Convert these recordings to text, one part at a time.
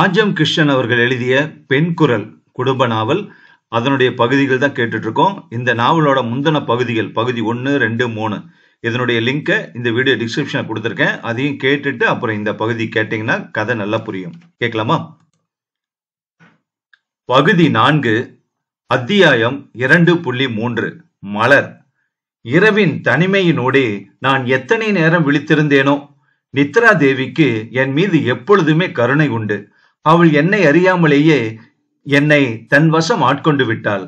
ராஜம் கிருஷ்ணன் அவர்கள் எழுதிய பெண் குரல் குடும்ப நாவல். அதனுடைய பகுதிகள் தான் கேட்டுட்டு இருக்கோம். இந்த நாவலோட முந்தின பகுதிகள், பகுதி 1, 2, 3, இதனுடைய லிங்கை இந்த வீடியோ டிஸ்கிரிப்ஷன்ல கொடுத்துருக்கேன். அதையும் கேட்டுட்டு அப்புறம் இந்த பகுதி கேட்டீங்கன்னா கதை நல்லா புரியும். கேட்கலாமா? பகுதி 4, அத்தியாயம் 2.3. மலர். இரவின் தனிமையினோடே நான் எத்தனை நேரம் விழித்திருந்தேனோ. நித்ரா தேவிக்கு என் மீது எப்பொழுதுமே கருணை உண்டு. அவள் என்னை அறியாமலேயே என்னை தன் வசம் ஆட்கொண்டு விட்டாள்.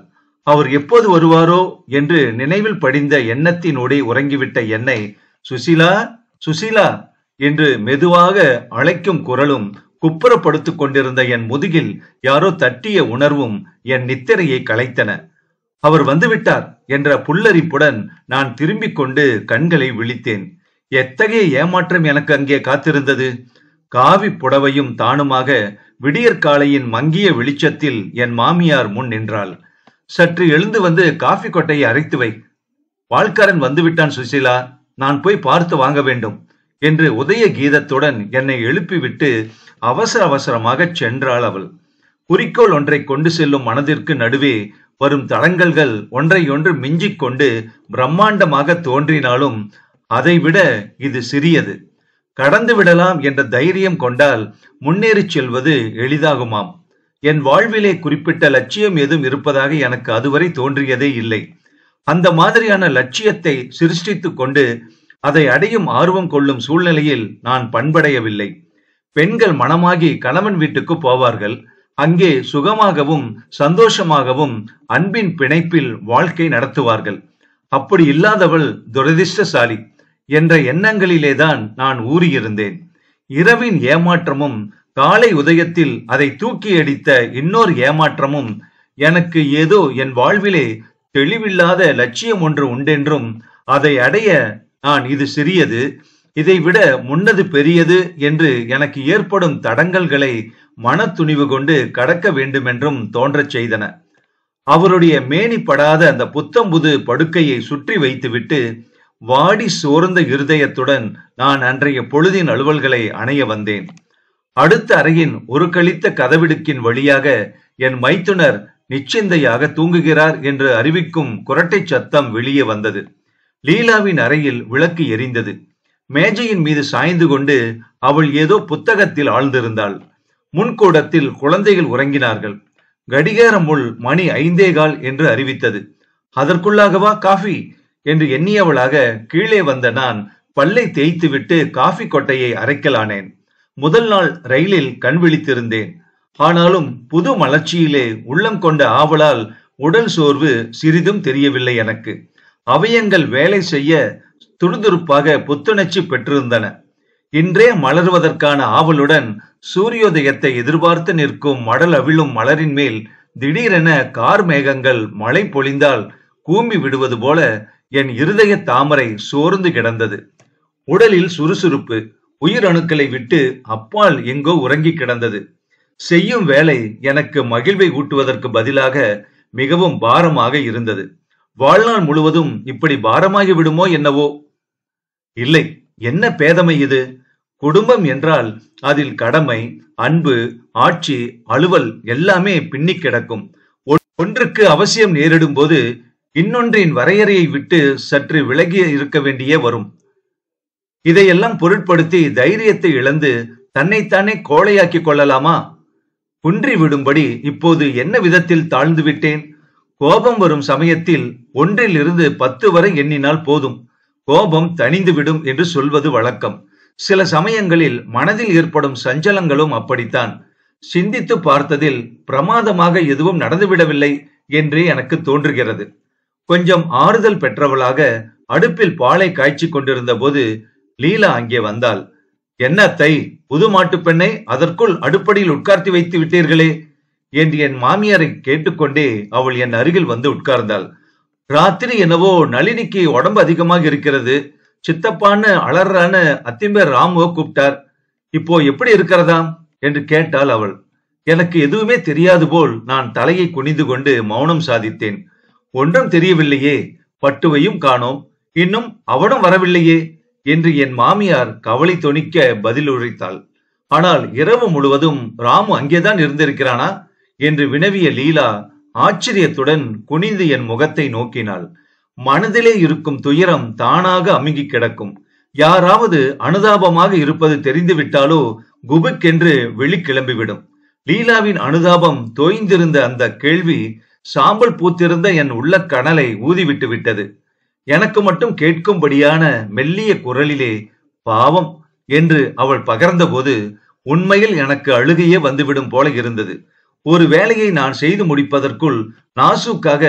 அவர் எப்போது வருவாரோ என்று நினைவில் படிந்த எண்ணத்தினோடே உறங்கிவிட்ட என்னை சுசீலா சுசீலா என்று மெதுவாக அழைக்கும் குரலும், குப்புறப்படுத்திக் கொண்டிருந்த என் முதுகில் யாரோ தட்டிய உணர்வும் என் நித்திரையை கலைத்தன. அவர் வந்துவிட்டார் என்ற புல்லரிப்புடன் நான் திரும்பிக் கொண்டு கண்களை விழித்தேன். எத்தகைய ஏமாற்றம் எனக்கு அங்கே காத்திருந்தது! காவி புடவையும் தானுமாக விடியற்காலையின் மங்கிய வெளிச்சத்தில் என் மாமியார் முன் நின்றாள். சற்று எழுந்து வந்து காஃபி கொட்டையை அரைத்து வை. பால்காரன் வந்துவிட்டான் சுசீலா, நான் போய் பார்த்து வாங்க வேண்டும் என்று உதய கீதத்துடன் என்னை எழுப்பிவிட்டு அவசர அவசரமாக சென்றாள் அவள். குறிக்கோள் ஒன்றை கொண்டு செல்லும் மனதிற்கு நடுவே வரும் தடங்கல்கள் ஒன்றையொன்று மிஞ்சிக் கொண்டு பிரம்மாண்டமாக தோன்றினாலும் அதைவிட இது சிறியது. கடந்து விடலாம் என்ற தைரியம் கொண்டால் முன்னேறி செல்வது எளிதாகுமாம். என் வாழ்விலே குறிப்பிட்ட லட்சியம் ஏதும் இருப்பதாக எனக்கு அதுவரை தோன்றியதே இல்லை. அந்த மாதிரியான லட்சியத்தை சிருஷ்டித்துக் கொண்டு அதை அடையும் ஆர்வம் கொள்ளும் சூழ்நிலையில் நான் பண்படையவில்லை. பெண்கள் மனமாகி கணவன் வீட்டுக்கு போவார்கள். அங்கே சுகமாகவும் சந்தோஷமாகவும் அன்பின் பிணைப்பில் வாழ்க்கை நடத்துவார்கள். அப்படி இல்லாதவள் துரதிர்ஷ்டசாலி என்ற எண்ணங்களிலேதான் நான் ஊறியிருந்தேன். இரவின் ஏமாற்றமும் காலை உதயத்தில் அதை தூக்கி அடித்த இன்னொரு ஏமாற்றமும் எனக்கு ஏதோ என் வாழ்விலே தெளிவில்லாத லட்சியம் ஒன்று உண்டென்றும் அதை அடைய நான் இது சிறியது, இதைவிட முன்னது பெரியது என்று எனக்கு ஏற்படும் தடங்கல்களை மன துணிவு கொண்டு கடக்க வேண்டுமென்றும் தோன்றச் செய்தன. அவருடைய மேனி படாத அந்த புத்தம்புது படுக்கையை சுற்றி வைத்துவிட்டு வாடி சோர்ந்த இருதயத்துடன் நான் அன்றைய பொழுதின் அலுவல்களை அணைய வந்தேன். அடுத்த அறையின் ஒரு கழித்த கதவிடுக்கின் வழியாக என் மைத்துனர் நிச்சிந்தையாக தூங்குகிறார் என்று அறிவிக்கும் குரட்டை சத்தம் வெளியே வந்தது. லீலாவின் அறையில் விளக்கு எரிந்தது. மேஜையின் மீது சாய்ந்து கொண்டு அவள் ஏதோ புத்தகத்தில் ஆழ்ந்திருந்தாள். முன்கூடத்தில் குழந்தைகள் உறங்கினார்கள். கடிகார முள் மணி 5:15 என்று அறிவித்தது. அதற்குள்ளாகவா காஃபி என்று எண்ணியவளாக கீழே வந்த நான் பல்லை தேய்த்துவிட்டு காஃபி கொட்டையை அரைக்கலானேன். முதல் நாள் ரயிலில் கண் விழித்திருந்தேன். ஆனாலும் புது மலர்ச்சியிலே உள்ளம் கொண்ட ஆவலால் உடல் சோர்வு சிறிதும் தெரியவில்லை எனக்கு. அவயங்கள் வேலை செய்ய துருதுருப்பாக புத்துணர்ச்சி பெற்றிருந்தன. இன்றே மலர்வதற்கான ஆவலுடன் சூரியோதயத்தை எதிர்பார்த்து நிற்கும் மடல் அவிழும் மலரின் மேல் திடீரென கார் மேகங்கள் மழை பொழிந்தால் கூம்பி விடுவது போல என் இருதய தாமரை சோர்ந்து கிடந்தது. உடலில் சுறுசுறுப்பு உயிரணுக்களை விட்டு அப்பால் எங்கோ உறங்கி கிடந்தது. செய்யும் வேலை எனக்கு மகிழ்வை ஊட்டுவதற்கு பதிலாக மிகவும் பாரமாக இருந்தது. வாழ்நாள் முழுவதும் இப்படி பாரமாகி விடுமோ என்னவோ. இல்லை, என்ன பேதமை இது! குடும்பம் என்றால் அதில் கடமை, அன்பு, ஆட்சி, அலுவல் எல்லாமே பின்னி கிடக்கும். ஒன்றுக்கு அவசியம் நேரிடும் போது இன்னொன்றின் வரையறையை விட்டு சற்று விலகி இருக்க வேண்டியே வரும். இதையெல்லாம் பொருட்படுத்தி தைரியத்தை இழந்து தன்னைத்தானே கோழையாக்கி கொள்ளலாமா? குன்றி விடும்படி இப்போது என்ன விதத்தில் தாழ்ந்து விட்டேன்? கோபம் வரும் சமயத்தில் 1 to 10 வரை எண்ணினால் போதும், கோபம் தணிந்துவிடும் என்று சொல்வது வழக்கம். சில சமயங்களில் மனதில் ஏற்படும் சஞ்சலங்களும் அப்படித்தான். சிந்தித்து பார்த்ததில் பிரமாதமாக எதுவும் நடந்துவிடவில்லை என்றே எனக்கு தோன்றுகிறது. கொஞ்சம் ஆறுதல் பெற்றவளாக அடுப்பில் பாலை காய்ச்சி கொண்டிருந்த போது லீலா அங்கே வந்தாள். என்ன அத்தை, புது மாட்டு பெண்ணை அதற்குள் அடுப்படியில் உட்கார்த்தி வைத்து விட்டீர்களே என்று என் மாமியாரை கேட்டுக்கொண்டே அவள் என் அருகில் வந்து உட்கார்ந்தாள். ராத்திரி என்னவோ நளினிக்கு உடம்பு அதிகமாக இருக்கிறது, சித்தப்பான்னு அலறான அத்திம்பேர் ராமுவ கூப்பிட்டார், இப்போ எப்படி இருக்கிறதாம் என்று கேட்டாள் அவள். எனக்கு எதுவுமே தெரியாது போல் நான் தலையை குனிந்து கொண்டு மௌனம் சாதித்தேன். ஒன்றும் தெரியவில்லையே, பட்டுவையும் காணோம், இன்னும் அவனும் வரவில்லையே என்று என் மாமியார் கவலை தொனிக்க பதில் உரைத்தாள். ஆனால் இரவு முழுவதும் ராமு அங்கேதான் இருந்திருக்கிறானா என்று வினவிய லீலா ஆச்சரியத்துடன் குனிந்து என் முகத்தை நோக்கினாள். மனதிலே இருக்கும் துயரம் தானாக அமுங்கி கிடக்கும். யாராவது அனுதாபமாக இருப்பது தெரிந்துவிட்டாலோ குபுக்கென்று வெளி கிளம்பிவிடும். லீலாவின் அனுதாபம் தோய்ந்திருந்த அந்த கேள்வி சாம்பல் பூத்திருந்த என் உள்ள கனலை ஊதிவிட்டு விட்டது. எனக்கு மட்டும் கேட்கும்படியான மெல்லிய குரலிலே பாவம் என்று அவள் பகர்ந்தபோது உண்மையில் எனக்கு அழுகையே வந்துவிடும் போல இருந்தது. ஒரு வேலையை நான் செய்து முடிப்பதற்குள் நாசுக்காக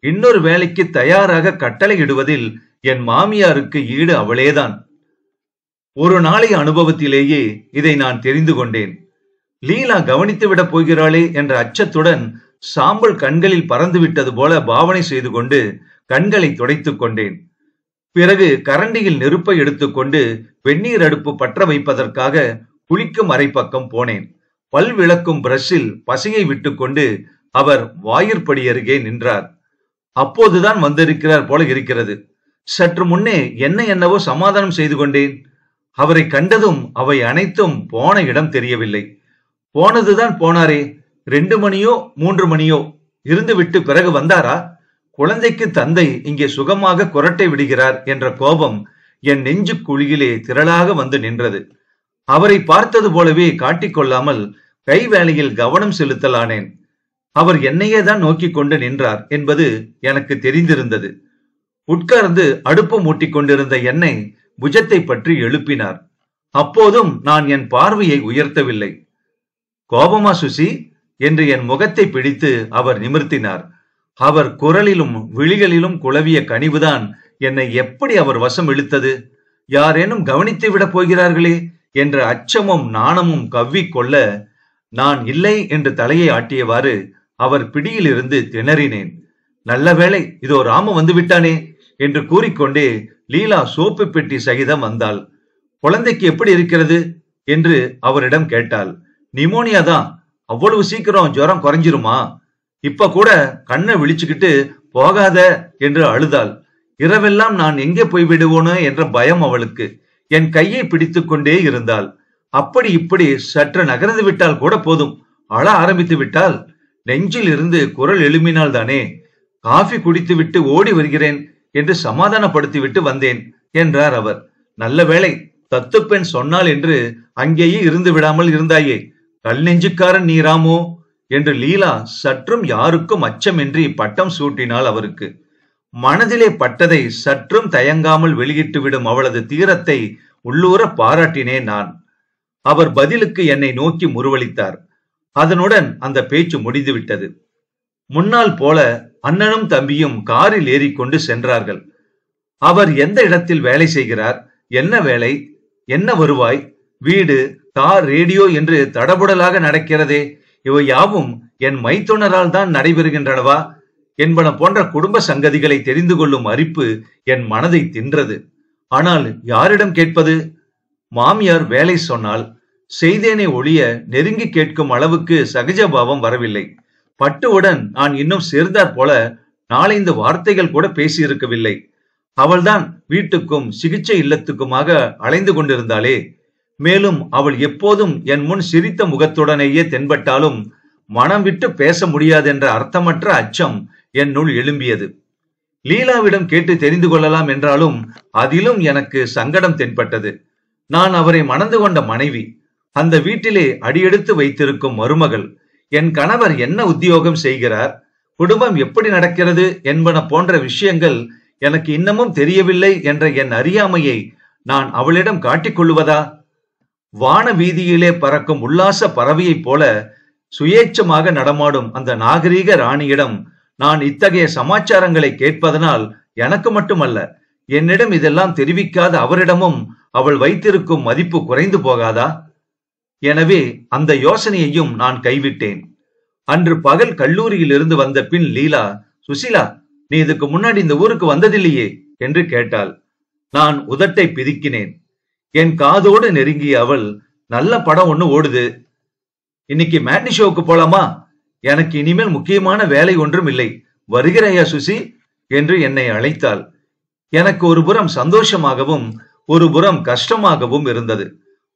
இன்னொரு வேலைக்கு தயாராக கட்டளை இடுவதில் என் மாமியாருக்கு ஈடு அவளேதான். ஒரு நாளைய அனுபவத்திலேயே இதை நான் தெரிந்து கொண்டேன். லீலா கவனித்து விட போகிறாளே என்ற அச்சத்துடன் சாம்பல் கண்களில் பறந்து விட்டது போல பாவனை செய்து கொண்டு கண்களை துடைத்துக் கொண்டேன். பிறகு கரண்டியில் நெருப்பை எடுத்துக்கொண்டு வெந்நீர் அடுப்பு பற்ற வைப்பதற்காக குளிக்கும் அறை பக்கம் போனேன். பல் விளக்கும் பிரஷில் பசையை விட்டுக்கொண்டு அவர் வாயிற்படி அருகே நின்றார். அப்போதுதான் வந்திருக்கிறார் போல இருக்கிறது. சற்று முன்னே என்னவோ சமாதானம் செய்து கொண்டேன். அவரை கண்டதும் அவை அனைத்தும் போன இடம் தெரியவில்லை. போனதுதான் போனாரே, 2 மணியோ 3 மணியோ இருந்து விட்டு பிறகு வந்தாரா? குழந்தைக்கு தந்தை இங்கே சுகமாக குரட்டை விடுகிறார் என்ற கோபம் என் நெஞ்சு குழியிலே திரளாக வந்து நின்றது. அவரை பார்த்தது போலவே காட்டிக்கொள்ளாமல் கை வேலையில் கவனம் செலுத்தலானேன். அவர் என்னையே தான் நோக்கி கொண்டு நின்றார் என்பது எனக்கு தெரிந்திருந்தது. உட்கார்ந்து அடுப்பு மூட்டிக் கொண்டிருந்த என்னை புஜத்தை பற்றி எழுப்பினார். அப்போதும் நான் என் பார்வையை உயர்த்தவில்லை. கோபமா சுசி என்று என் முகத்தை பிடித்து அவர் நிமிர்த்தினார். அவர் குரலிலும் விழிகளிலும் குளவிய கனிவுதான் என்னை எப்படி அவர் வசம் இழுத்தது. யாரேனும் கவனித்து விட போகிறார்களே என்ற அச்சமும் நாணமும் கவ்விக்கொள்ள நான் இல்லை என்று தலையை ஆட்டியவாறு அவர் பிடியிலிருந்து திணறினேன். நல்ல வேளை, இதோ ராமு வந்து விட்டானே என்று கூறிக்கொண்டே லீலா சோப்பு பெட்டி சகிதம் வந்தாள். குழந்தைக்கு எப்படி இருக்கிறது என்று அவரிடம் கேட்டாள். நிமோனியா தான், அவ்வளவு சீக்கிரம் ஜுரம் குறைஞ்சிருமா? இப்ப கூட கண்ணை விழிச்சுக்கிட்டு போகாத என்று அழுதாள். இரவெல்லாம் நான் எங்கே போய்விடுவோனோ என்ற பயம் அவளுக்கு. என் கையை பிடித்து கொண்டே இருந்தாள். அப்படி இப்படி சற்று நகர்ந்து விட்டால் கூட போதும், அழ ஆரம்பித்து விட்டால். நெஞ்சில் இருந்து குரல் எழுப்பினால் தானே. காஃபி குடித்து விட்டு ஓடி வருகிறேன் என்று சமாதானப்படுத்தி விட்டு வந்தேன் என்றார் அவர். நல்ல வேளை, தத்துப்பெண் சொன்னாள் என்று அங்கேயே இருந்து விடாமல் இருந்தாயே. கல் நெஞ்சுக்காரன் நீ ராமோ என்று லீலா சற்றும் யாருக்கும் அச்சமின்றி பட்டம் சூட்டினாள் அவருக்கு. மனதிலே பட்டதை சற்றும் தயங்காமல் வெளியிட்டு விடும் அவளது தீரத்தை உள்ளூர பாராட்டினேன் நான். அவர் பதிலுக்கு என்னை நோக்கி முறுவலித்தார். அதனுடன் அந்த பேச்சு முடிந்துவிட்டது. முன்னால் போல அண்ணனும் தம்பியும் காரில் ஏறிக்கொண்டு சென்றார்கள். அவர் எந்த இடத்தில் வேலை செய்கிறார், என்ன வேலை, என்ன வருவாய், வீடு, கார், ரேடியோ என்று தடபுடலாக நடக்கிறதே, இவை யாவும் என் மைத்துனரால் தான் நடைபெறுகின்றனவா என்பன போன்ற குடும்ப சங்கதிகளை தெரிந்து கொள்ளும் அரிப்பு என் மனதை தின்றது. ஆனால் யாரிடம் கேட்பது? மாமியார் வேலை சொன்னால் செய்தேனே ஒழிய நெருங்கி கேட்கும் அளவுக்கு சகஜபாவம் வரவில்லை. பட்டுவுடன் நான் இன்னும் சேர்ந்தாற் போல 4-5 வார்த்தைகள் கூட பேசியிருக்கவில்லை. அவள்தான் வீட்டுக்கும் சிகிச்சை இல்லத்துக்குமாக அலைந்து கொண்டிருந்தாளே. மேலும் அவள் எப்போதும் என் முன் சிரித்த முகத்துடனேயே தென்பட்டாலும் மனம் விட்டு பேச முடியாதென்ற அர்த்தமற்ற அச்சம் என்னுள் எழும்பியது. லீலாவிடம் கேட்டு தெரிந்து கொள்ளலாம் என்றாலும் அதிலும் எனக்கு சங்கடம் தென்பட்டது. நான் அவரை மணந்து கொண்ட மனைவி, அந்த வீட்டிலே அடியெடுத்து வைத்திருக்கும் மருமகள். என் கணவர் என்ன உத்தியோகம் செய்கிறார், குடும்பம் எப்படி நடக்கிறது என்பன போன்ற விஷயங்கள் எனக்கு இன்னமும் தெரியவில்லை என்ற என் அறியாமையை நான் அவளிடம் காட்டிக்கொள்வதா? வான வீதியிலே பறக்கும் உல்லாச பறவையைப் போல சுயேச்சமாக நடமாடும் அந்த நாகரீக ராணியிடம் நான் இத்தகைய சமாச்சாரங்களை கேட்பதனால் எனக்கு மட்டுமல்ல, என்னிடம் இதெல்லாம் தெரிவிக்காத அவரிடமும் அவள் வைத்திருக்கும் மதிப்பு குறைந்து போகாதா? எனவே அந்த யோசனையையும் நான் கைவிட்டேன். அன்று பகல் கல்லூரியில் இருந்து வந்த பின் லீலா, சுசிலா, நீ இதுக்கு முன்னாடி இந்த ஊருக்கு வந்ததில்லையே என்று கேட்டாள். நான் உதட்டை பிதுக்கினேன். என் காதோடு நெருங்கிய அவள், நல்ல படம் ஒண்ணு ஓடுது, இன்னைக்கு மேட்னி ஷோவுக்கு போலாமா? எனக்கு இனிமேல் முக்கியமான வேலை ஒன்றும் இல்லை, வருகிறாயா சுசி என்று என்னை அழைத்தாள். எனக்கு ஒரு புறம் சந்தோஷமாகவும் ஒரு புறம் கஷ்டமாகவும் இருந்தது.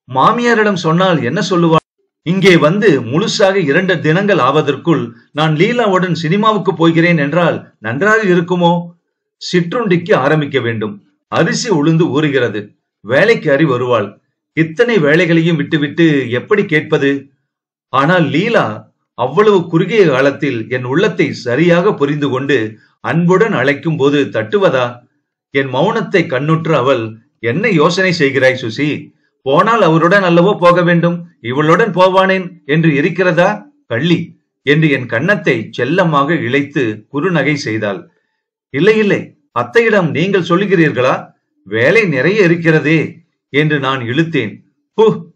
மாமியாரிடம் சொன்னால் என்ன சொல்லுவாள்? இங்கே வந்து முழுசாக 2 தினங்கள் ஆவதற்குள் நான் லீலாவுடன் சினிமாவுக்கு போகிறேன் என்றால் நன்றாக இருக்குமோ? சிற்றுண்டிக்கு ஆரம்பிக்க வேண்டும். அரிசி உளுந்து ஊறுகிறது. வேலைக்காரி வருவாள். இத்தனை வேலைகளையும் விட்டுவிட்டு எப்படி கேட்பது? ஆனால் லீலா அவ்வளவு குறுகிய காலத்தில் என் உள்ளத்தை சரியாக புரிந்து கொண்டு அன்புடன் அழைக்கும் போது தட்டுவதா? என் மௌனத்தை கண்ணுற்ற அவள், என்ன யோசனை செய்கிறாய் சுசி? போனால் அவருடன் அல்லவோ போக வேண்டும், இவளுடன் போவானேன் என்று இருக்கிறதா கள்ளி என்று என் கன்னத்தை செல்லமாக இழைத்து குறுநகை செய்தாள். இல்லை இல்லை, அத்தையிடம் நீங்கள் சொல்லுகிறீர்களா? வேலை நிறைய இருக்கிறதே என்று நான் இழுத்தேன்.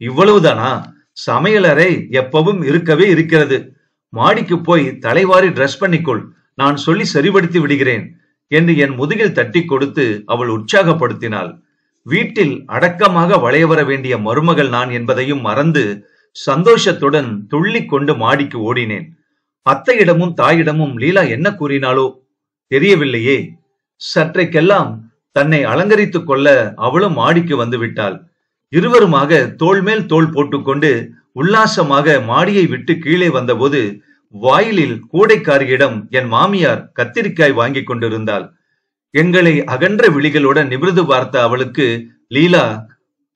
இவ்வளவுதானா? சமையலறை எப்பவும் இருக்கவே இருக்கிறது. மாடிக்கு போய் தலைவாரி டிரெஸ் பண்ணிக்கொள், நான் சொல்லி சரிபடுத்தி விடுகிறேன் என்று என் முதுகில் தட்டி கொடுத்து அவள் உற்சாகப்படுத்தினாள். வீட்டில் அடக்கமாக வளைய வர வேண்டிய மருமகள் நான் என்பதையும் மறந்து சந்தோஷத்துடன் துள்ளி கொண்டு மாடிக்கு ஓடினேன். அத்தையிடமும் தாயிடமும் லீலா என்ன கூறினாளோ தெரியவில்லையே. சற்றைக்கெல்லாம் தன்னை அலங்கரித்துக் கொள்ள அவளும் மாடிக்கு வந்து விட்டாள். இருவருமாக தோள் மேல் தோள் போட்டுக்கொண்டு உல்லாசமாக மாடியை விட்டு கீழே வந்தபோது வாயிலில் கூடைக்காரியிடம் என் மாமியார் கத்திரிக்காய் வாங்கி கொண்டிருந்தாள். எங்களை அகன்ற விழிகளுடன் நிமிர்ந்து பார்த்த அவளுக்கு, லீலா,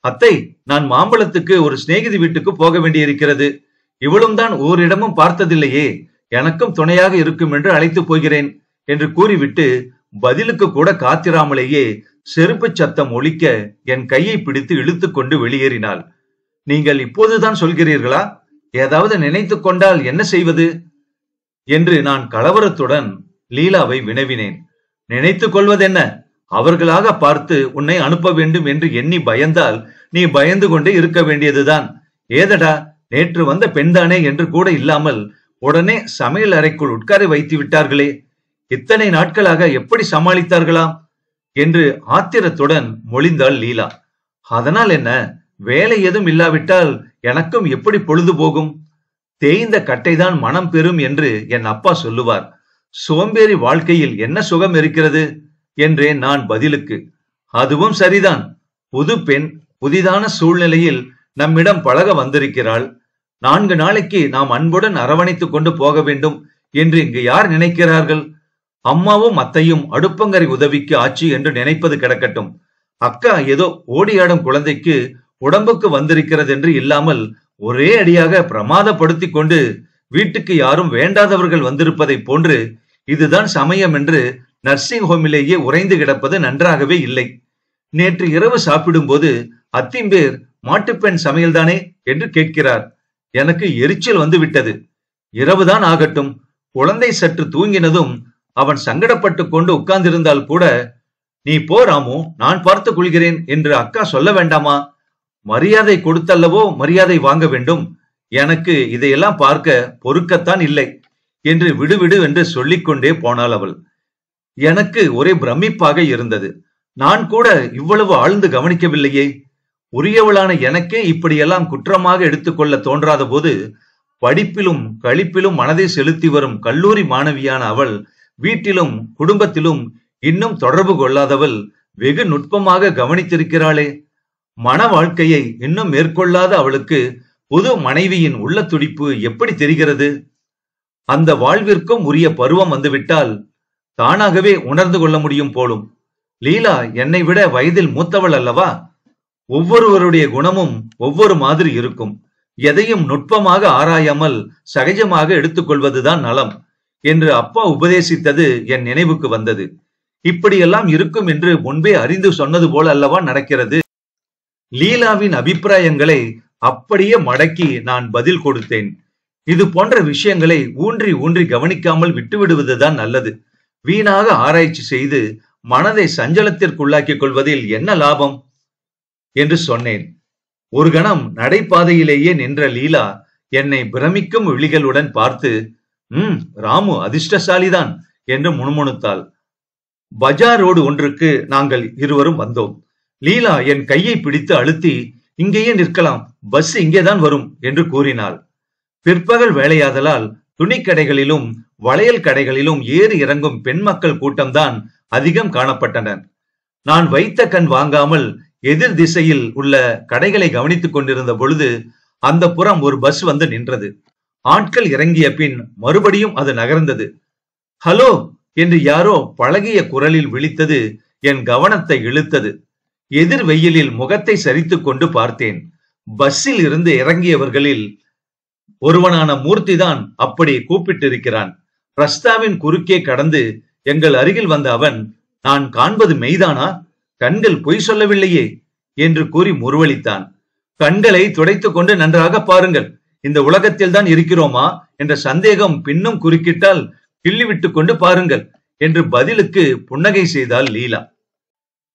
அத்தை, நான் மாம்பழத்துக்கு ஒரு சிநேகிதி வீட்டுக்கு போக வேண்டியிருக்கிறது. இவளும் தான் ஓரிடமும் பார்த்ததில்லையே, எனக்கும் துணையாக இருக்கும் என்று அழைத்து போகிறேன் என்று கூறிவிட்டு பதிலுக்கு கூட காத்திராமலேயே செருப்பு சத்தம் ஒலிக்க என் கையை பிடித்து இழுத்து கொண்டு வெளியேறினாள். நீங்கள் இப்போதுதான் சொல்கிறீர்களா? ஏதாவது நினைத்து கொண்டால் என்ன செய்வது என்று நான் கலவரத்துடன் லீலாவை வினவினேன். நினைத்துக் கொள்வதென்ன? அவர்களாக பார்த்து உன்னை அனுப்ப வேண்டும் என்று எண்ணி பயந்தால் நீ பயந்து கொண்டே இருக்க வேண்டியதுதான். ஏதடா, நேற்று வந்த பெண்தானே என்று கூட இல்லாமல் உடனே சமையல் அறைக்குள் உட்கார வைத்து விட்டார்களே, இத்தனை நாட்களாக எப்படி சமாளித்தார்களாம் என்று ஆத்திரத்துடன் மொழிந்தாள் லீலா. அதனால் என்ன, வேலை எதுவும் இல்லாவிட்டால் எனக்கும் எப்படி பொழுது போகும்? தேய்ந்த கட்டைதான் மனம் பெறும் என்று என் அப்பா சொல்லுவார். சோம்பேறி வாழ்க்கையில் என்ன சுகம் இருக்கிறது என்றேன் நான் பதிலுக்கு. அதுவும் சரிதான். புது பெண் புதிதான சூழ்நிலையில் நம்மிடம் பழக வந்திருக்கிறாள். 4 நாளைக்கு நாம் அன்புடன் அரவணைத்துக் கொண்டு போக வேண்டும் என்று இங்கு யார் நினைக்கிறார்கள்? அம்மாவும் அத்தையும் அடுப்பங்கரை உதவிக்கு ஆச்சு என்று நினைப்பது கிடக்கட்டும். அக்கா ஏதோ ஓடியாடும் குழந்தைக்கு உடம்புக்கு வந்திருக்கிறது என்று இல்லாமல் ஒரே அடியாக பிரமாதப்படுத்தி கொண்டு வீட்டுக்கு யாரும் வேண்டாதவர்கள் வந்திருப்பதை போன்று இதுதான் சமயம் என்று நர்சிங் ஹோமிலேயே உறைந்து கிடப்பது நன்றாகவே இல்லை. நேற்று இரவு சாப்பிடும் போது அத்திம்பேர் மாட்டுப்பெண் சமையல்தானே என்று கேட்கிறார். எனக்கு எரிச்சல் வந்து விட்டது. இரவுதான் ஆகட்டும், குழந்தை சற்று தூங்கினதும் அவன் சங்கடப்பட்டு கொண்டு உட்கார்ந்திருந்தால் கூட, நீ போ ராமு, நான் பார்த்துக் கொள்கிறேன் என்று அக்கா சொல்ல வேண்டாமா? மரியாதை கொடுத்தல்லவோ மரியாதை வாங்க வேண்டும். எனக்கு இதையெல்லாம் பார்க்க பொறுக்கத்தான் இல்லை என்று விடுவிடு என்று சொல்லிக்கொண்டே போனாள் அவள். எனக்கு ஒரே பிரமிப்பாக இருந்தது. நான் கூட இவ்வளவு ஆழ்ந்து கவனிக்கவில்லையே. உரியவளான எனக்கே இப்படியெல்லாம் குற்றமாக எடுத்துக்கொள்ள தோன்றாத போது, படிப்பிலும் களிப்பிலும் மனதை செலுத்தி வரும் கல்லூரி மாணவியான அவள் வீட்டிலும் குடும்பத்திலும் இன்னும் தொடர்பு கொள்ளாதவள் வெகு நுட்பமாக கவனித்திருக்கிறாளே. மன வாழ்க்கையை இன்னும் மேற்கொள்ளாத அவளுக்கு புது மனைவியின் உள்ள துடிப்பு எப்படி தெரிகிறது? அந்த வாழ்விற்கும் உரிய பருவம் வந்துவிட்டால் தானாகவே உணர்ந்து கொள்ள முடியும் போலும். லீலா என்னை விட வயதில் மூத்தவள் அல்லவா? ஒவ்வொருவருடைய குணமும் ஒவ்வொரு மாதிரி இருக்கும். எதையும் நுட்பமாக ஆராயாமல் சகஜமாக எடுத்துக்கொள்வதுதான் நலம் என்று அப்பா உபதேசித்தது என் நினைவுக்கு வந்தது. இப்படியெல்லாம் இருக்கும் என்று முன்பே அறிந்து சொன்னது போல அல்லவா நடக்கிறது. லீலாவின் அபிப்பிராயங்களை அப்படியே மடக்கி நான் பதில் கொடுத்தேன். இது போன்ற விஷயங்களை ஊன்றி ஊன்றி கவனிக்காமல் விட்டுவிடுவதுதான் நல்லது. வீணாக ஆராய்ச்சி செய்து மனதை சஞ்சலத்திற்குள்ளாக்கிக் கொள்வதில் என்ன லாபம் என்று சொன்னேன். ஒரு கணம் நடைபாதையிலேயே நின்ற லீலா என்னை பிரமிக்கும் விழிகளுடன் பார்த்து, ராமு அதிர்ஷ்டசாலிதான் என்று முணுமுணுத்தாள். பஜார் ரோடு ஒன்றுக்கு நாங்கள் இருவரும் வந்தோம். லீலா என் கையை பிடித்து அழுத்தி, இங்கேயே நிற்கலாம், பஸ் இங்கேதான் வரும் என்று கூறினாள். பிற்பகல் வேலையாதலால் துணிக்கடைகளிலும் வளையல் கடைகளிலும் ஏறி இறங்கும் பெண் மக்கள் கூட்டம்தான் அதிகம் காணப்பட்டனர். நான் வைத்த கண் வாங்காமல் எதிர் திசையில் உள்ள கடைகளை கவனித்துக் கொண்டிருந்த பொழுது அந்த புறம் ஒரு பஸ் வந்து நின்றது. ஆட்கள் இறங்கிய பின் மறுபடியும் அது நகர்ந்தது. ஹலோ என்று யாரோ பழகிய குரலில் விழித்தது என் கவனத்தை இழுத்தது. எதிர் வெயிலில் முகத்தை சரித்துக் கொண்டு பார்த்தேன். பஸ்ஸில் இருந்து இறங்கியவர்களில் ஒருவனான மூர்த்திதான் அப்படி கூப்பிட்டிருக்கிறான். ரஸ்தாவின் குறுக்கே கடந்து எங்கள் அருகில் வந்த அவன், நான் காண்பது மெய்தானா? கண்கள் பொய் சொல்லவில்லையே என்று கூறி முறுவலித்தான். கண்களை துடைத்துக் கொண்டு நன்றாக பாருங்கள், இந்த உலகத்தில் தான் இருக்கிறோமா என்ற சந்தேகம் பின்னும் குறுக்கிட்டால் கிள்ளிவிட்டுக் கொண்டு பாருங்கள் என்று பதிலுக்கு புன்னகை செய்தாள் லீலா.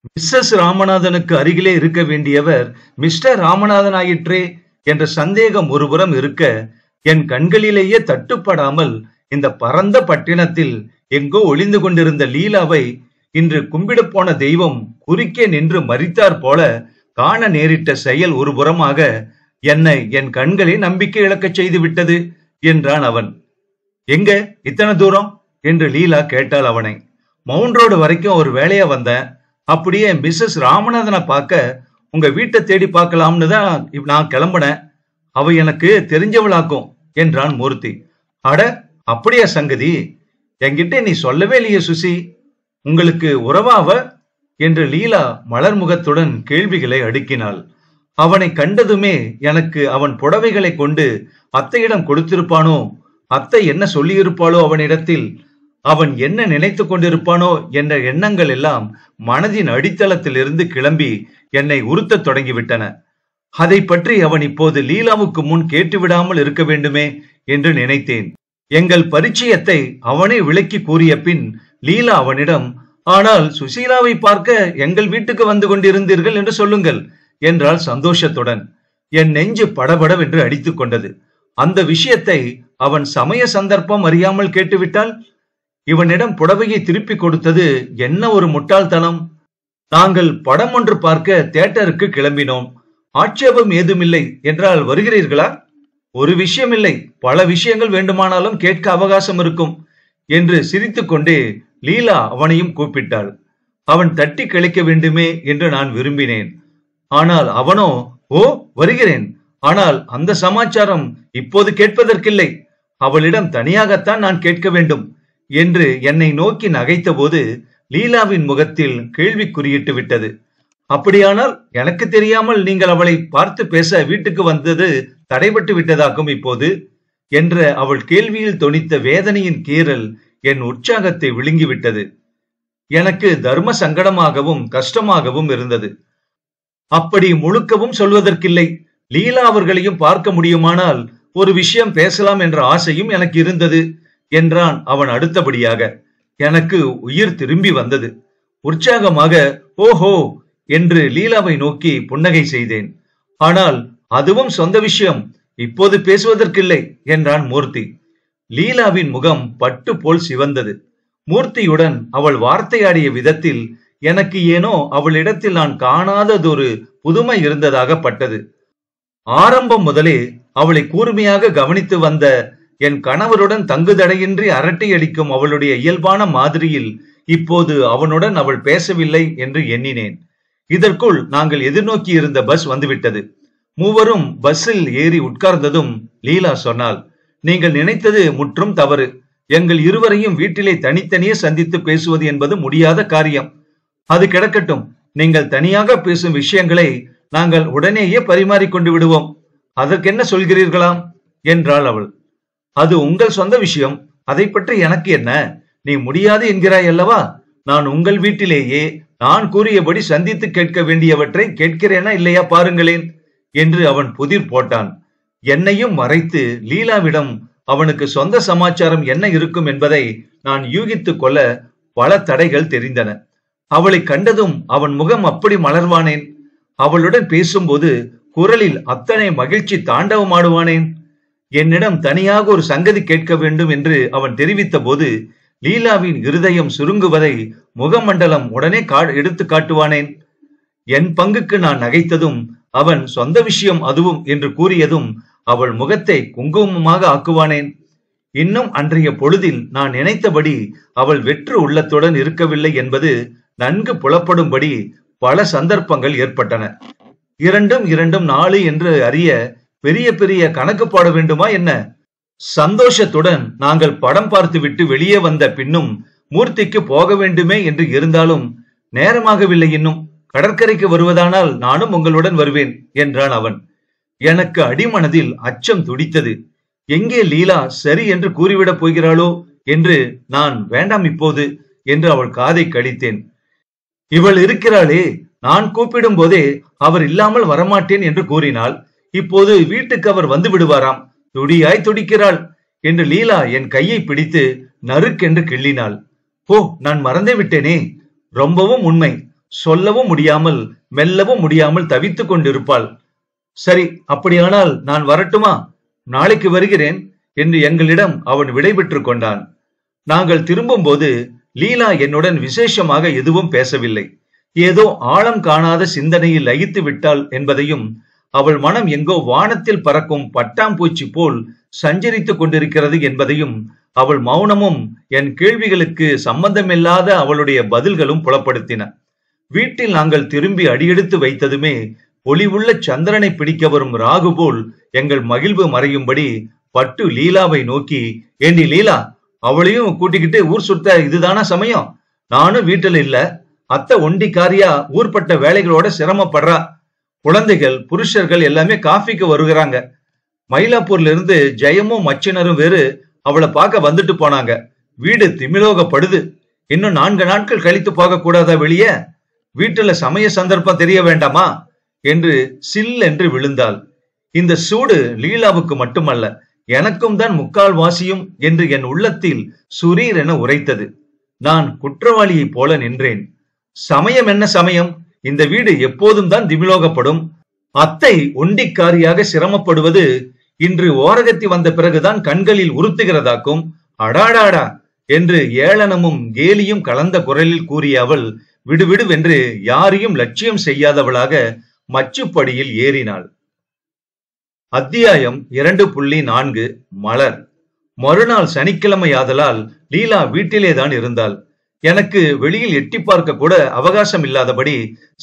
மிஸ்ஸஸ் ராமநாதனுக்கு அருகிலே இருக்க வேண்டியவர் மிஸ்டர் ராமநாதன் ஆயிற்றே என்ற சந்தேகம் ஒருபுறம் இருக்க, என் கண்களிலேயே தட்டுப்படாமல் இந்த பரந்த பட்டினத்தில் எங்கோ ஒளிந்து கொண்டிருந்த லீலாவை இன்று கும்பிட போன தெய்வம் குறுக்கே நின்று மறித்தார் போல காண நேரிட்ட செயல் ஒரு புறமாக என்னை என் கண்களை நம்பிக்கை இழக்கச் செய்து விட்டது என்றான் அவன். எங்க இத்தனை தூரம் என்று லீலா கேட்டாள் அவனை. மவுண்ட் ரோடு வரைக்கும் ஒரு வேலையா வந்தேன். அப்படியே மிஸ்ஸஸ் ராமநாதனை பார்க்க உங்க வீட்டை தேடி பார்க்கலாம்னு தான் நான் கிளம்பினேன். அவ எனக்கு தெரிஞ்சவளாக்கும் என்றான் மூர்த்தி. அட, அப்படியா சங்கதி? என்கிட்ட நீ சொல்லவே இல்லையே சுசி. உங்களுக்கு உறவாவ என்று லீலா மலர்முகத்துடன் கேள்விகளை அடுக்கினாள். அவனை கண்டதுமே எனக்கு அவன் புடவைகளை கொண்டு அத்தையிடம் கொடுத்திருப்பானோ, அத்தை என்ன சொல்லியிருப்பாளோ அவனிடத்தில், அவன் என்ன நினைத்து கொண்டிருப்பானோ என்ற எண்ணங்கள் எல்லாம் மனதின் அடித்தளத்தில் இருந்து கிளம்பி என்னை உறுத்த தொடங்கிவிட்டன. அதை பற்றி அவன் இப்போது லீலாவுக்கு முன் கேட்டுவிடாமல் இருக்க வேண்டுமே என்று நினைத்தேன். எங்கள் பரிச்சயத்தை அவனே விளக்கி கூறிய பின் லீலா அவனிடம், ஆனால் சுசீலாவை பார்க்க எங்கள் வீட்டுக்கு வந்து கொண்டிருந்தீர்கள் என்று சொல்லுங்கள் என்றாள் சந்தோஷத்துடன். என் நெஞ்சு படபடவென்று அடித்துக் கொண்டது. அந்த விஷயத்தை அவன் சமய சந்தர்ப்பம் அறியாமல் கேட்டுவிட்டால்? இவனிடம் புடவையை திருப்பி கொடுத்தது என்ன ஒரு முட்டாள்தனம்! நாங்கள் படம் ஒன்று பார்க்க தியேட்டருக்கு கிளம்பினோம். ஆட்சேபம் ஏதுமில்லை என்றால் வருகிறீர்களா? ஒரு விஷயம் இல்லை, பல விஷயங்கள் வேண்டுமானாலும் கேட்க அவகாசம் இருக்கும் என்று சிரித்துக்கொண்டே லீலா அவனையும் கூப்பிட்டாள். அவன் தட்டி கழிக்க வேண்டுமே என்று நான் விரும்பினேன். ஆனால் அவனோ, ஓ வருகிறேன், ஆனால் அந்த சமாச்சாரம் இப்போது கேட்பதற்கில்லை, அவளிடம் தனியாகத்தான் நான் கேட்க வேண்டும் என்று என்னை நோக்கி நகைத்த போது லீலாவின் முகத்தில் கேள்விக்குறியிட்டு விட்டது. அப்படியானால் எனக்கு தெரியாமல் நீங்கள் அவளை பார்த்து பேச வீட்டுக்கு வந்தது தடைபட்டு விட்டதாக்கும் இப்போது என்ற அவள் கேள்வியில் தொனித்த வேதனையின் கீறல் என் உற்சாகத்தை விழுங்கிவிட்டது. எனக்கு தர்ம சங்கடமாகவும் கஷ்டமாகவும் இருந்தது. அப்படி முழுக்கவும் சொல்வதற்கில்லை, லீலா அவர்களையும் பார்க்க முடியுமானால் ஒரு விஷயம் பேசலாம் என்ற ஆசையும் எனக்கு இருந்தது என்றான் அவன் அடுத்தபடியாக. எனக்கு உயிர் திரும்பி வந்தது. உற்சாகமாக ஓஹோ என்று லீலாவை நோக்கி புன்னகை செய்தேன். ஆனால் அதுவும் சொந்த விஷயம், இப்போது பேசுவதற்கில்லை என்றான் மூர்த்தி. லீலாவின் முகம் பட்டு போல் சிவந்தது. மூர்த்தியுடன் அவள் வார்த்தையாடிய விதத்தில் எனக்கு ஏனோ அவளிடத்தில் நான் காணாததொரு புதுமை இருந்ததாக பட்டது. ஆரம்பம் முதலே அவளை கூர்மையாக கவனித்து வந்த என் கணவருடன் தங்குதடையின்றி அரட்டை அடிக்கும் அவளுடைய இயல்பான மாதிரியில் இப்போது அவனுடன் அவள் பேசவில்லை என்று எண்ணினேன். இதற்குள் நாங்கள் எதிர்நோக்கி இருந்த பஸ் வந்துவிட்டது. மூவரும் பஸ்ஸில் ஏறி உட்கார்ந்ததும் லீலா சொன்னாள், நீங்கள் நினைத்தது முற்றும் தவறு. எங்கள் இருவரையும் வீட்டிலே தனித்தனியே சந்தித்து பேசுவது என்பது முடியாத காரியம். அது கிடக்கட்டும், நீங்கள் தனியாக பேசும் விஷயங்களை நாங்கள் உடனேயே பரிமாறிக்கொண்டு விடுவோம். அதற்கென்ன சொல்கிறீர்களாம் என்றாள் அவள். அது உங்கள் சொந்த விஷயம், அதை பற்றி எனக்கு என்ன? நீ முடியாது என்கிறாய் அல்லவா? நான் உங்கள் வீட்டிலேயே நான் கூறியபடி சந்தித்து கேட்க வேண்டியவற்றை கேட்கிறேனா இல்லையா பாருங்களேன் என்று அவன் புதிர் போட்டான். என்னையும் மறைத்து லீலாவிடம் அவனுக்கு சொந்த சமாச்சாரம் என்ன இருக்கும் என்பதை நான் யூகித்துக் கொள்ள பல தடைகள் தெரிந்தன. அவளை கண்டதும் அவன் முகம் அப்படி மலர்வானேன்? அவளுடன் பேசும்போது குரலில் அத்தனை மகிழ்ச்சி தாண்டவமாடுவானேன்? என்னிடம் தனியாக ஒரு சங்கதி கேட்க வேண்டும் என்று அவன் தெரிவித்த போது லீலாவின் இருதயம் சுருங்குவதை முகமண்டலம் உடனே எடுத்து காட்டுவானேன்? என் பங்குக்கு நான் நகைத்ததும் அவன் சொந்த விஷயம் அதுவும் என்று கூறியதும் அவள் முகத்தை குங்குமமாக ஆக்குவானேன்? இன்னும் அன்றைய பொழுதில் நான் நினைத்தபடி அவள் வெற்று உள்ளத்துடன் இருக்கவில்லை என்பது நன்கு புலப்படும்படி பல சந்தர்ப்பங்கள் ஏற்பட்டன. 2 2 4 என்று அறிய பெரிய பெரிய கணக்கு போட வேண்டுமா என்ன? சந்தோஷத்துடன் நாங்கள் படம் பார்த்துவிட்டு வெளியே வந்த பின்னும் மூர்த்திக்கு போக வேண்டுமே என்று இருந்தாலும், நேரமாகவில்லை, இன்னும் கடற்கரைக்கு வருவதானால் நானும் உங்களுடன் வருவேன் என்றான் அவன். எனக்கு அடிமனதில் அச்சம் துடித்தது. எங்கே லீலா சரி என்று கூறிவிடப் போகிறாளோ என்று நான் வேண்டாம் இப்போது என்று அவள் காதை கடித்தேன். இவள் இருக்கிறாளே, நான் கூப்பிடும் போதே அவர் இல்லாமல் வரமாட்டேன் என்று கூறினாள். இப்போது வீட்டுக்கு அவர் வந்து விடுவாராம். துடியாய் துடிக்கிறாள் என்று லீலா என் கையை பிடித்து நறுக்கென்று கிள்ளினாள். ஓ, நான் மறந்தே விட்டேனே. ரொம்பவும் உண்மை. சொல்லவும் முடியாமல் மெல்லவும் முடியாமல் தவித்துக் கொண்டிருப்பாள். சரி, அப்படியானால் நான் வரட்டுமா? நாளைக்கு வருகிறேன் என்று எங்களிடம் அவன் விடைபெற்றுக் கொண்டான். நாங்கள் திரும்பும் போது லீலா என்னுடன் விசேஷமாக எதுவும் பேசவில்லை. ஏதோ ஆழம் காணாத சிந்தனையில் லயித்து விட்டாள் என்பதையும், அவள் மனம் எங்கோ வானத்தில் பறக்கும் பட்டாம்பூச்சி போல் சஞ்சரித்துக் கொண்டிருக்கிறது என்பதையும் அவள் மௌனமும் என் கேள்விகளுக்கு சம்பந்தமில்லாத அவளுடைய பதில்களும் புலப்படுத்தின. வீட்டில் நாங்கள் திரும்பி அடியெடுத்து வைத்ததுமே ஒளிவுள்ள சந்திரனை பிடிக்க வரும் ராகு போல் எங்கள் மகிழ்வு மறையும்படி பட்டு லீலாவை நோக்கி, ஏண்டி லீலா, அவளையும் கூட்டிக்கிட்டு ஊர் சுத்த இதுதானா சமயம்? நானும் வீட்டுல இல்ல. அத்தை ஒண்டிக்காரியா ஊர்பட்ட வேலைகளோட சிரமப்படுறா. குழந்தைகள் புருஷர்கள் எல்லாமே காஃபிக்கு வருகிறாங்க. மயிலாப்பூர்ல இருந்து ஜெயமும் மச்சினரும் வேறு அவளை பார்க்க வந்துட்டு போனாங்க. வீடு திமிலோகப்படுது. இன்னும் 4 நாட்கள் கழித்து போக கூடாதா வெளியே? வீட்டுல சமய சந்தர்ப்பம் தெரிய வேண்டாமா என்று சில் என்று விழுந்தாள். இந்த சூடு லீலாவுக்கு மட்டுமல்ல, எனக்கும் தான் முக்கால் வாசியும் என்று என் உள்ளத்தில் சுரீர் என உரைத்தது. நான் குற்றவாளியை போல நின்றேன். சமயம் என்ன சமயம்? இந்த வீடு எப்போதும் தான் திமிலோகப்படும். அத்தை ஒண்டிக்காரியாக சிரமப்படுவது இன்று ஓரகத்தி வந்த பிறகுதான் கண்களில் உறுத்துகிறதாக்கும். அடாடாடா என்று ஏளனமும் கேலியும் கலந்த குரலில் கூறிய அவள் விடுவிடுவென்று யாரையும் லட்சியம் செய்யாதவளாக மச்சுப்படியில் ஏறினாள். அத்தியாயம் 2.4 மலர். மறுநாள் சனிக்கிழமை ஆதலால் லீலா வீட்டிலேதான் இருந்தாள். எனக்கு வெளியில் எட்டி பார்க்க கூட அவகாசம் இல்லாதபடி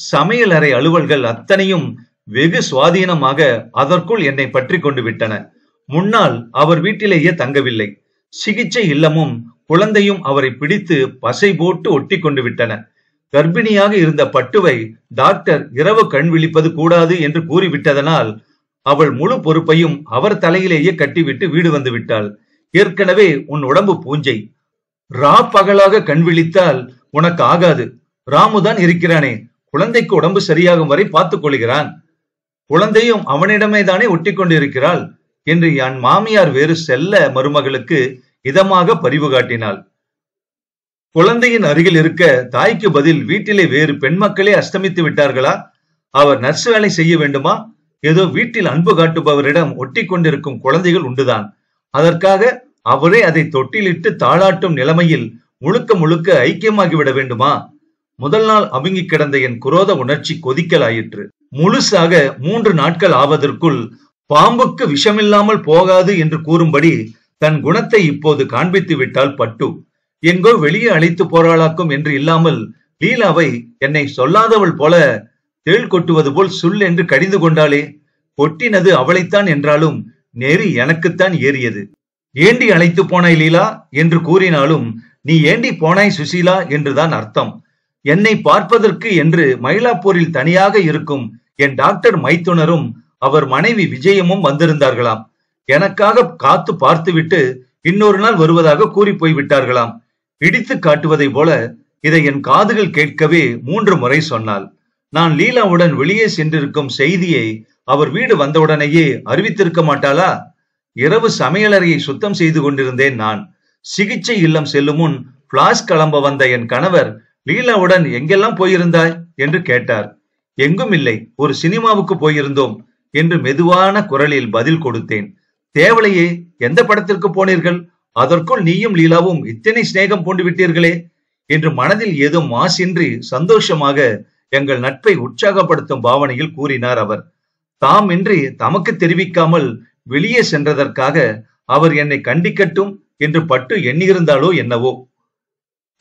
சமையல் அறை அலுவல்கள் அத்தனையும் வெகு சுவாதீனமாக அதற்குள் என்னை பற்றி கொண்டு விட்டன. முன்னால் அவர் வீட்டிலேயே தங்கவில்லை. சிகிச்சை இல்லமும் குழந்தையும் அவரை பிடித்து பசை போட்டு ஒட்டி கொண்டு விட்டன. கர்ப்பிணியாக இருந்த பட்டுவை டாக்டர் இரவு கண் விழிப்பது கூடாது என்று கூறிவிட்டதனால் அவள் முழு பொறுப்பையும் அவர் தலையிலேயே கட்டிவிட்டு வீடு வந்து விட்டாள். ஏற்கனவே உன் உடம்பு பூஞ்சை. ரா பகலாக கண் விழித்தால் உனக்கு ஆகாது. ராமுதான் இருக்கிறானே, குழந்தைக்கு உடம்பு சரியாகும் வரை பார்த்துக் கொள்கிறான். குழந்தையும் அவனிடமே தானே ஒட்டி கொண்டிருக்கிறாள் என்று என் மாமியார் வேறு செல்ல மருமகளுக்கு இதமாக பரிவு காட்டினாள். குழந்தையின் அருகில் இருக்க தாய்க்கு பதில் வீட்டிலே வேறு பெண் மக்களே அஸ்தமித்து விட்டார்களா? அவர் நர்ஸ் வேலை செய்ய வேண்டுமா? ஏதோ வீட்டில் அன்பு காட்டுபவரிடம் ஒட்டி கொண்டிருக்கும் குழந்தைகள் உண்டுதான். அதற்காக அவரே அதை தொட்டிலிட்டு தாளாட்டும் நிலைமையில் முழுக்க முழுக்க ஐக்கியமாகிவிட வேண்டுமா? முதல் நாள் அமுங்கி கிடந்த என் குரோத உணர்ச்சி கொதிக்கலாயிற்று. முழுசாக 3 நாட்கள் ஆவதற்குள் பாம்புக்கு விஷமில்லாமல் போகாது என்று கூறும்படி தன் குணத்தை இப்போது காண்பித்து விட்டாள் பட்டு. எங்கோ வெளியே அழைத்து போராளாக்கும் என்று இல்லாமல் லீலாவை என்னை சொல்லாதவள் போல தேள் கொட்டுவது போல் சுல் என்று கடிந்து கொண்டாளே. கொட்டினது அவளைத்தான் என்றாலும் நெறி எனக்குத்தான் ஏறியது. ஏண்டி அழைத்து போனாய் லீலா என்று கூறினாலும் நீ ஏண்டி போனாய் சுசீலா என்றுதான் அர்த்தம். என்னை பார்ப்பதற்கு என்று மயிலாப்பூரில் தனியாக இருக்கும் என் டாக்டர் மைத்துனரும் அவர் மனைவி விஜயமும் வந்திருந்தார்களாம். எனக்காக காத்து பார்த்துவிட்டு இன்னொரு நாள் வருவதாக கூறி போய் விட்டார்களாம். இடித்து காட்டுவதை போல இதை என் காதுகள் கேட்கவே 3 முறை சொன்னாள். நான் லீலாவுடன் வெளியே சென்றிருக்கும் செய்தியை அவர் வீடு வந்தவுடனேயே அறிவித்திருக்க மாட்டாளா? இரவு சமையலறையை சுத்தம் செய்து கொண்டிருந்தேன் நான். சிகிச்சை இல்லம் செல்லும் முன் பிளாஸ் கிளம்ப வந்த என் கணவர், லீலாவுடன் எங்கெல்லாம் போயிருந்தாய் என்று கேட்டார். எங்கும் இல்லை, ஒரு சினிமாவுக்கு போயிருந்தோம் என்று மெதுவான குரலில் பதில் கொடுத்தேன். தேவலையே, எந்த படத்திற்கு போனீர்கள்? அதற்குள் நீயும் லீலாவும் இத்தனை சிநேகம் பூண்டு விட்டீர்களே என்று மனதில் ஏதோ மாசின்றி சந்தோஷமாக எங்கள் நட்பை உற்சாகப்படுத்தும் பாவனையில் கூறினார் அவர். தாம் இன்றி தமக்கு தெரிவிக்காமல் வெளியே சென்றதற்காக அவர் என்னை கண்டிக்கட்டும் என்று பட்டு எண்ணியிருந்தாலோ என்னவோ.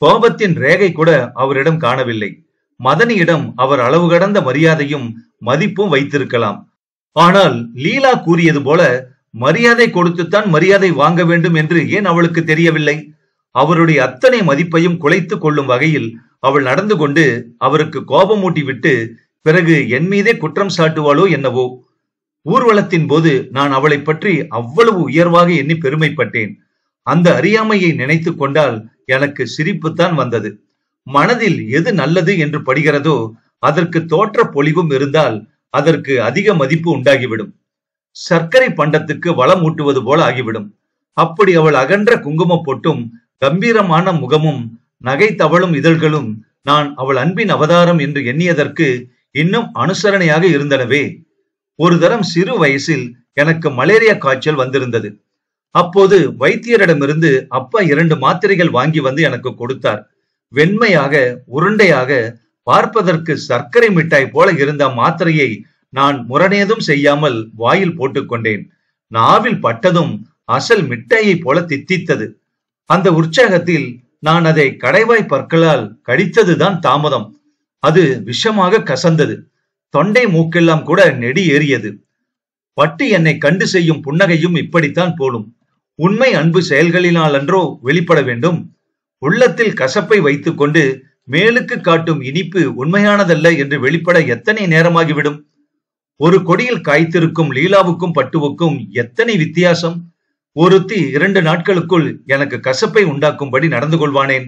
கோபத்தின் ரேகை கூட அவரிடம் காணவில்லை. மதனியிடம் அவர் அளவு கடந்த மரியாதையும் மதிப்பும் வைத்திருக்கலாம். ஆனால் லீலா கூறியது போல மரியாதை கொடுத்துத்தான் மரியாதை வாங்க வேண்டும் என்று ஏன் அவளுக்கு தெரியவில்லை? அவருடைய அத்தனை மதிப்பையும் குலைத்துக் கொள்ளும் வகையில் அவள் நடந்து கொண்டு அவருக்கு கோபமூட்டி விட்டு பிறகு என் மீதே குற்றம் சாட்டுவாளோ என்னவோ. ஊர்வலத்தின் போது நான் அவளை பற்றி அவ்வளவு உயர்வாக எண்ணி பெருமைப்பட்டேன். அந்த அறியாமையை நினைத்து கொண்டால் எனக்கு சிரிப்புத்தான் வந்தது. மனதில் எது நல்லது என்று படுகிறதோ அதற்கு தோற்ற பொலிவும் இருந்தால் அதற்கு அதிக மதிப்பு உண்டாகிவிடும். சர்க்கரை பண்டத்துக்கு வளம் ஊட்டுவது போல ஆகிவிடும். அப்படி அவள் அகன்ற குங்கும பொட்டும் கம்பீரமான முகமும் நகை தவழும் இதழ்களும் நான் அவள் அன்பின் அவதாரம் என்று எண்ணியதற்கு இன்னும் அனுசரணையாக இருந்தனவே. ஒரு தரம் சிறு வயசில் எனக்கு மலேரியா காய்ச்சல் வந்திருந்தது. அப்போது வைத்தியரிடமிருந்து அப்பா 2 மாத்திரைகள் வாங்கி வந்து எனக்கு கொடுத்தார். வெண்மையாக உருண்டையாக பார்ப்பதற்கு சர்க்கரை மிட்டாய் போல இருந்த மாத்திரையை நான் முரணேதும் செய்யாமல் வாயில் போட்டுக்கொண்டேன். நாவில் பட்டதும் அசல் மிட்டாயை போல தித்தித்தது. அந்த உற்சாகத்தில் நான் அதை கடைவாய் பற்களால் கடித்ததுதான் தாமதம். அது விஷமாக கசந்தது. தொண்டை மூக்கெல்லாம் கூட நெடி ஏறியது. பட்டு என்னை கண்டு செய்யும் புன்னகையும் இப்படித்தான் போலும். உண்மை அன்பு செயல்களினால் அன்றோ வெளிப்பட வேண்டும். உள்ளத்தில் கசப்பை வைத்துக் கொண்டு மேலுக்கு காட்டும் இனிப்பு உண்மையானதல்ல என்று வெளிப்பட எத்தனை நேரமாகிவிடும்? ஒரு கொடியில் காய்த்திருக்கும் லீலாவுக்கும் பட்டுவுக்கும் எத்தனை வித்தியாசம்! ஒருத்தி 2 நாட்களுக்குள் எனக்கு கசப்பை உண்டாக்கும்படி நடந்து கொள்வானேன்.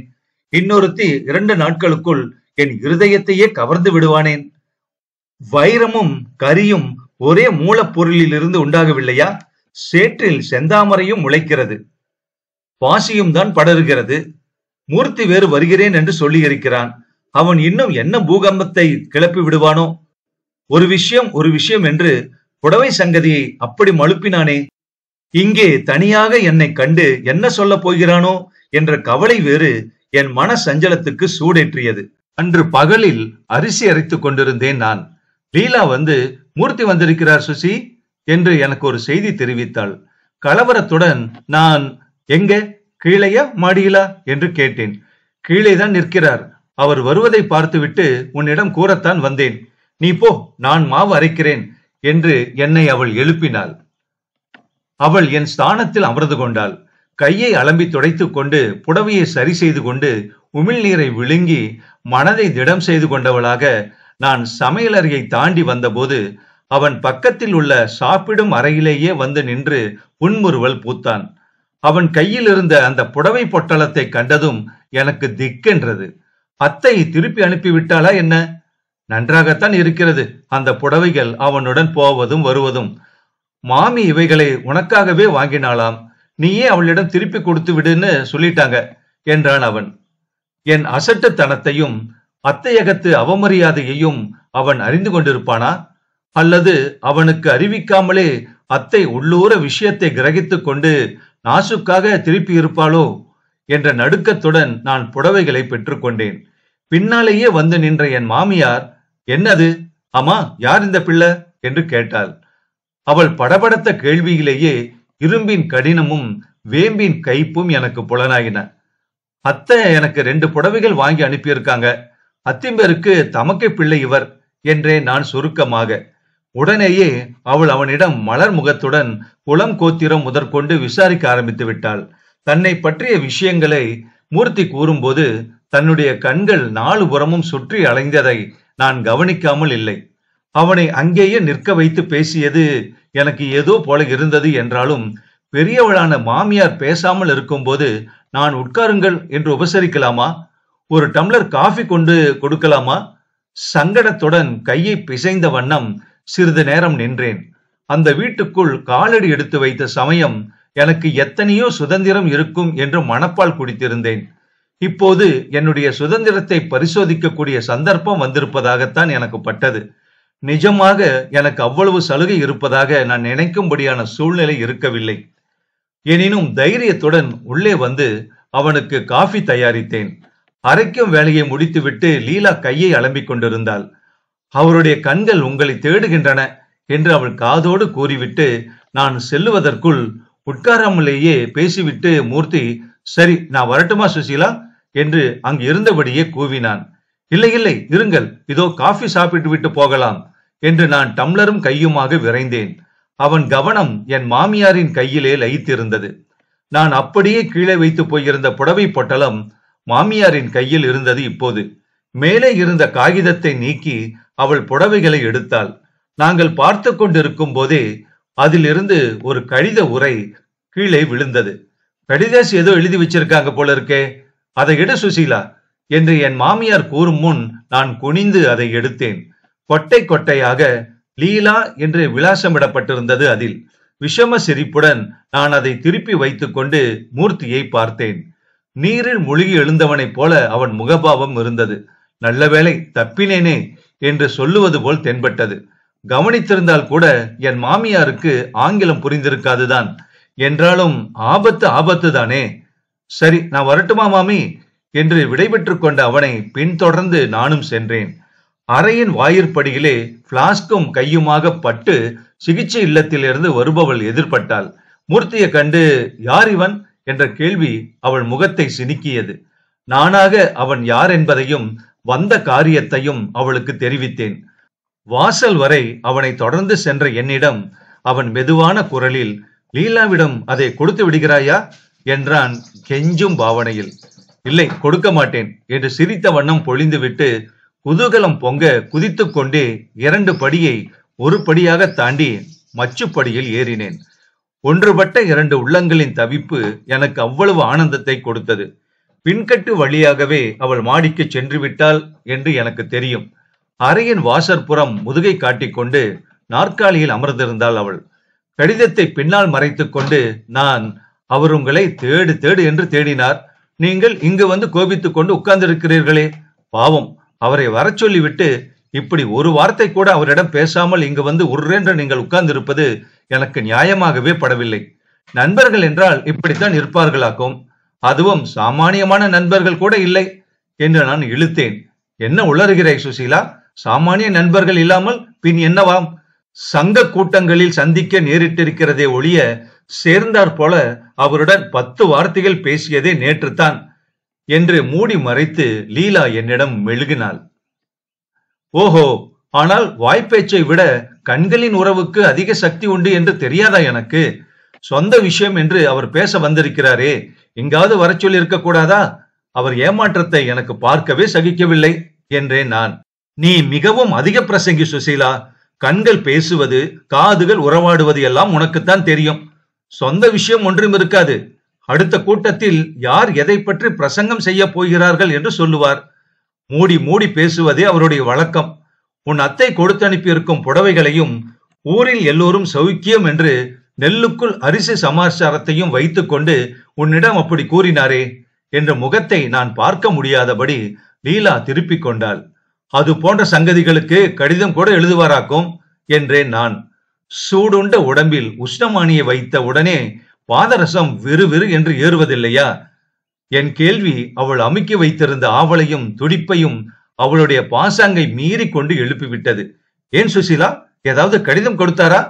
இன்னொருத்தி 2 நாட்களுக்குள் என் இருதயத்தையே கவர்ந்து விடுவானேன். வைரமும் கரியும் ஒரே மூலப்பொருளில் இருந்து உண்டாகவில்லையா? சேற்றில் செந்தாமரையும் முளைக்கிறது, பாசியும் தான் படருகிறது. மூர்த்தி வேறு வருகிறேன் என்று சொல்லி இருக்கிறான். அவன் இன்னும் என்ன பூகம்பத்தை கிளப்பி விடுவானோ? ஒரு விஷயம் என்று புடவை சங்கதியை அப்படி மழுப்பினானே. இங்கே தனியாக என்னை கண்டு என்ன சொல்ல போகிறானோ என்ற கவலை வேறு என் மன சஞ்சலத்துக்கு சூடேற்றியது. அன்று பகலில் அரிசி அரைத்துக் கொண்டிருந்தேன் நான். லீலா வந்து, மூர்த்தி வந்திருக்கிறார் சுசி என்று எனக்கு ஒரு செய்தி தெரிவித்தாள். கலவரத்துடன் நான், எங்க, கீழையா மாடியிலா என்று கேட்டேன். கீழேதான் நிற்கிறார். அவர் வருவதை பார்த்துவிட்டு உன்னிடம் கூறத்தான் வந்தேன். நீ போ, நான் மாவு அரைக்கிறேன் என்று என்னை அவள் எழுப்பினாள். அவள் என் ஸ்தானத்தில் அமர்ந்து கொண்டாள். கையை அலம்பி துடைத்துக் கொண்டு புடவையை சரி செய்து கொண்டு உமிழ்நீரை விழுங்கி மனதை திடம் செய்து கொண்டவளாக நான் சமையலறையை தாண்டி வந்தபோது அவன் பக்கத்தில் உள்ள சாப்பிடும் அறையிலேயே வந்து நின்று புன்முறுவல் பூத்தான். அவன் கையில் இருந்த அந்த புடவை பொட்டலத்தை கண்டதும் எனக்கு திக்கென்றது. அத்தை திருப்பி அனுப்பிவிட்டாளா என்ன? நன்றாகத்தான் இருக்கிறது அந்த புடவைகள் அவனுடன் போவதும் வருவதும். மாமி இவைகளை உனக்காகவே வாங்கினாளாம். நீயே அவளிடம் திருப்பி கொடுத்து விடுன்னு சொல்லிட்டாங்க என்றான் அவன். என் அசட்டுத்தனத்தையும் அத்தையகத்து அவமரியாதையையும் அவன் அறிந்து கொண்டிருப்பானா? அல்லது அவனுக்கு அறிவிக்காமலே அத்தை உள்ளூர விஷயத்தை கிரகித்துக் கொண்டு நாசுக்காக திருப்பி இருப்பாளோ என்ற நடுக்கத்துடன் நான் புடவைகளை பெற்றுக்கொண்டேன். பின்னாலேயே வந்து நின்ற என் மாமியார், என்னது, ஆமா, யார் இந்த பிள்ளை என்று கேட்டாள். அவள் படபடத்த கேள்வியிலேயே இரும்பின் கடினமும் வேம்பின் கைப்பும் எனக்கு புலனாயின. அத்தை எனக்கு 2 புடவைகள் வாங்கி அனுப்பியிருக்காங்க. அத்திம்பேருக்கு தமக்கை பிள்ளை இவர் என்றேன் நான் சுருக்கமாக. உடனேயே அவள் அவனிடம் மலர் முகத்துடன் குலம் கோத்திரம் முதற்கொண்டு விசாரிக்க ஆரம்பித்து விட்டாள். தன்னை பற்றிய விஷயங்களை மூர்த்தி கூறும்போது தன்னுடைய கண்கள் 4 புறமும் சுற்றி அலைந்ததை நான் கவனிக்காமல் இல்லை. அவனை அங்கேயே நிற்க வைத்து பேசியது எனக்கு ஏதோ போல இருந்தது என்றாலும் பெரியவளான மாமியார் பேசாமல் இருக்கும்போது நான் உட்காருங்கள் என்று உபசரிக்கலாமா? ஒரு டம்ளர் காஃபி கொண்டு கொடுக்கலாமா? சங்கடத்துடன் கையை பிசைந்த வண்ணம் சிறிது நேரம் நின்றேன். அந்த வீட்டுக்குள் காலடி எடுத்து வைத்த சமயம் எனக்கு எத்தனையோ சுதந்திரம் இருக்கும் என்று மனப்பால் குடித்திருந்தேன். இப்போது என்னுடைய சுதந்திரத்தை பரிசோதிக்கக்கூடிய சந்தர்ப்பம் வந்திருப்பதாகத்தான் எனக்கு பட்டது. நிஜமாக எனக்கு அவ்வளவு சலுகை இருப்பதாக நான் நினைக்கும்படியான சூழ்நிலை இருக்கவில்லை. எனினும் தைரியத்துடன் உள்ளே வந்து அவனுக்கு காஃபி தயாரித்தேன். அரைக்கும் வேலையை முடித்துவிட்டு லீலா கையை அலம்பிக் கொண்டிருந்தாள். அவருடைய கண்கள் உங்களை தேடுகின்றன என்று அவள் காதோடு கூறிவிட்டு நான் செல்லுவதற்குள் உட்காராமலேயே பேசிவிட்டு மூர்த்தி, சரி நான் வரட்டுமா சுசீலா என்று அங்கு இருந்தபடியே கூவினான். இல்லை இல்லை, இருங்கள், இதோ காஃபி சாப்பிட்டு விட்டு போகலாம் என்று நான் டம்ளரும் கையுமாக விரைந்தேன். அவன் கவனம் என் மாமியாரின் கையிலே லயித்திருந்தது. நான் அப்படியே கீழே வைத்து போயிருந்த புடவை பொட்டலம் மாமியாரின் கையில் இருந்தது. இப்போது மேலே இருந்த காகிதத்தை நீக்கி அவள் புடவைகளை எடுத்தாள். நாங்கள் பார்த்து கொண்டிருக்கும் போதே அதிலிருந்து ஒரு கடித உரை கீழே விழுந்தது. கடிதாசி ஏதோ எழுதி வச்சிருக்காங்க போல இருக்கே, அதை எடு சுசீலா என்று என் மாமியார் கூறும் முன் நான் குனிந்து அதை எடுத்தேன். கொட்டை கொட்டையாக லீலா என்று விலாசமிடப்பட்டிருந்தது. அதில் விஷம சிரிப்புடன் நான் அதை திருப்பி வைத்துக் கொண்டு மூர்த்தியை பார்த்தேன். நீரில் முழுகி எழுந்தவனைப் போல அவன் முகபாவம் இருந்தது. நல்ல வேளை தப்பினேனே என்று சொல்லுவது போல் தென்பட்டது. கவனித்திருந்தால் கூட என் மாமியாருக்கு ஆங்கிலம் புரிந்திருக்காதுதான். என்றாலும் ஆபத்து ஆபத்து தானே. சரி, நான் வரட்டுமா மாமி என்று விடைபெற்றுக் கொண்ட அவனை பின்தொடர்ந்து நானும் சென்றேன். அறையின் வாயிற்படியிலே பிளாஸ்கும் கையுமாக பட்டு சிகிச்சை இல்லத்திலிருந்து வருபவள் எதிர்பட்டாள். மூர்த்தியை கண்டு யார் இவன் என்ற கேள்வி அவள் முகத்தை சினுக்கியது. நானாக அவன் யார் என்பதையும் வந்த காரியத்தையும் அவளுக்கு தெரிவித்தேன். வாசல் வரை அவனை தொடர்ந்து சென்ற என்னிடம் அவன் மெதுவான குரலில், லீலாவிடம் அதை கொடுத்து விடுகிறாயா என்றான் கெஞ்சும் பாவனையில். இல்லை, கொடுக்க மாட்டேன் என்று சிரித்த வண்ணம் பொழிந்துவிட்டு குதூகலம் பொங்க குதித்துக் கொண்டே 2 படியை ஒரு படியாக தாண்டி மச்சுப்படியில் ஏறினேன். ஒன்றுபட்ட 2 உள்ளங்களின் தவிப்பு எனக்கு அவ்வளவு ஆனந்தத்தை கொடுத்தது. பின்கட்டு வழியாகவே அவள் மாடிக்கு சென்று விட்டாள் என்று எனக்கு தெரியும். அறையின் வாசற்புறம் முதுகை காட்டிக்கொண்டு நாற்காலியில் அமர்ந்திருந்தாள் அவள். கடிதத்தை பின்னால் மறைத்துக் கொண்டு நான், அவர் உங்களை தேடு தேடு என்று தேடினார், நீங்கள் இங்கு வந்து கோபித்துக் கொண்டு உட்கார்ந்திருக்கிறீர்களே, பாவம், அவரை வர சொல்லிவிட்டு இப்படி ஒரு வார்த்தை கூட அவரிடம் பேசாமல் இங்கு வந்து உர்ரென்று நீங்கள் உட்கார்ந்திருப்பது எனக்கு நியாயமாகவே படவில்லை. நண்பர்கள் என்றால் இப்படித்தான் இருப்பார்களாக்கும், அதுவும் சாமானியமான நண்பர்கள் கூட இல்லை என்று நான் இழுத்தேன். என்ன உளறுகிறாய் சுசீலா? சாமானிய நண்பர்கள் இல்லாமல் பின் என்னவாம்? சங்க கூட்டங்களில் சந்திக்க நேரிட்டிருக்கிறதே ஒழிய சேர்ந்தாற் போல அவருடன் 10 வார்த்தைகள் பேசியதே நேற்றுத்தான் என்று மூடி மறைத்து லீலா என்னிடம் மெழுகினாள். ஓஹோ, ஆனால் வாய்ப்பேச்சை விட கண்களின் உறவுக்கு அதிக சக்தி உண்டு என்று தெரியாதா எனக்கு? சொந்த விஷயம் என்று அவர் பேச வந்திருக்கிறாரே, எங்காவது வர சொல்லி இருக்க கூடாதா? அவர் ஏமாற்றத்தை எனக்கு பார்க்கவே சகிக்கவில்லை என்றேன் நான். நீ மிகவும் அதிக பிரசங்கி சுசீலா. கண்கள் பேசுவது, காதுகள் உறவாடுவது எல்லாம் உனக்குத்தான் தெரியும். சொந்த விஷயம் ஒன்றும் இருக்காது. அடுத்த கூட்டத்தில் யார் எதை பற்றி பிரசங்கம் செய்ய போகிறார்கள் என்று சொல்லுவார். மூடி மூடி பேசுவதே அவருடைய வழக்கம். உன் அத்தை கொடுத்து அனுப்பியிருக்கும் புடவைகளையும் ஊரில் எல்லோரும் சௌக்கியம் என்று நெல்லுக்குள் அரிசி சமாச்சாரத்தையும் வைத்துக் கொண்டு உன்னிடம் அப்படி கூறினாரே என்ற முகத்தை நான் பார்க்க முடியாதபடி லீலா திருப்பிக் கொண்டாள். அது போன்ற சங்கதிகளுக்கு கடிதம் கூட எழுதுவாராக்கும் என்றேன் நான். சூடுண்ட உடம்பில் உஷ்ணமானியை வைத்த உடனே பாதரசம் விறுவிறு என்று ஏறுவதில்லையா? என் கேள்வி அவள் அமுக்கி வைத்திருந்த ஆவலையும் துடிப்பையும் அவளுடைய பாசாங்கை மீறி கொண்டு எழுப்பிவிட்டது. ஏன் சுசீலா, ஏதாவது கடிதம் கொடுத்தாரா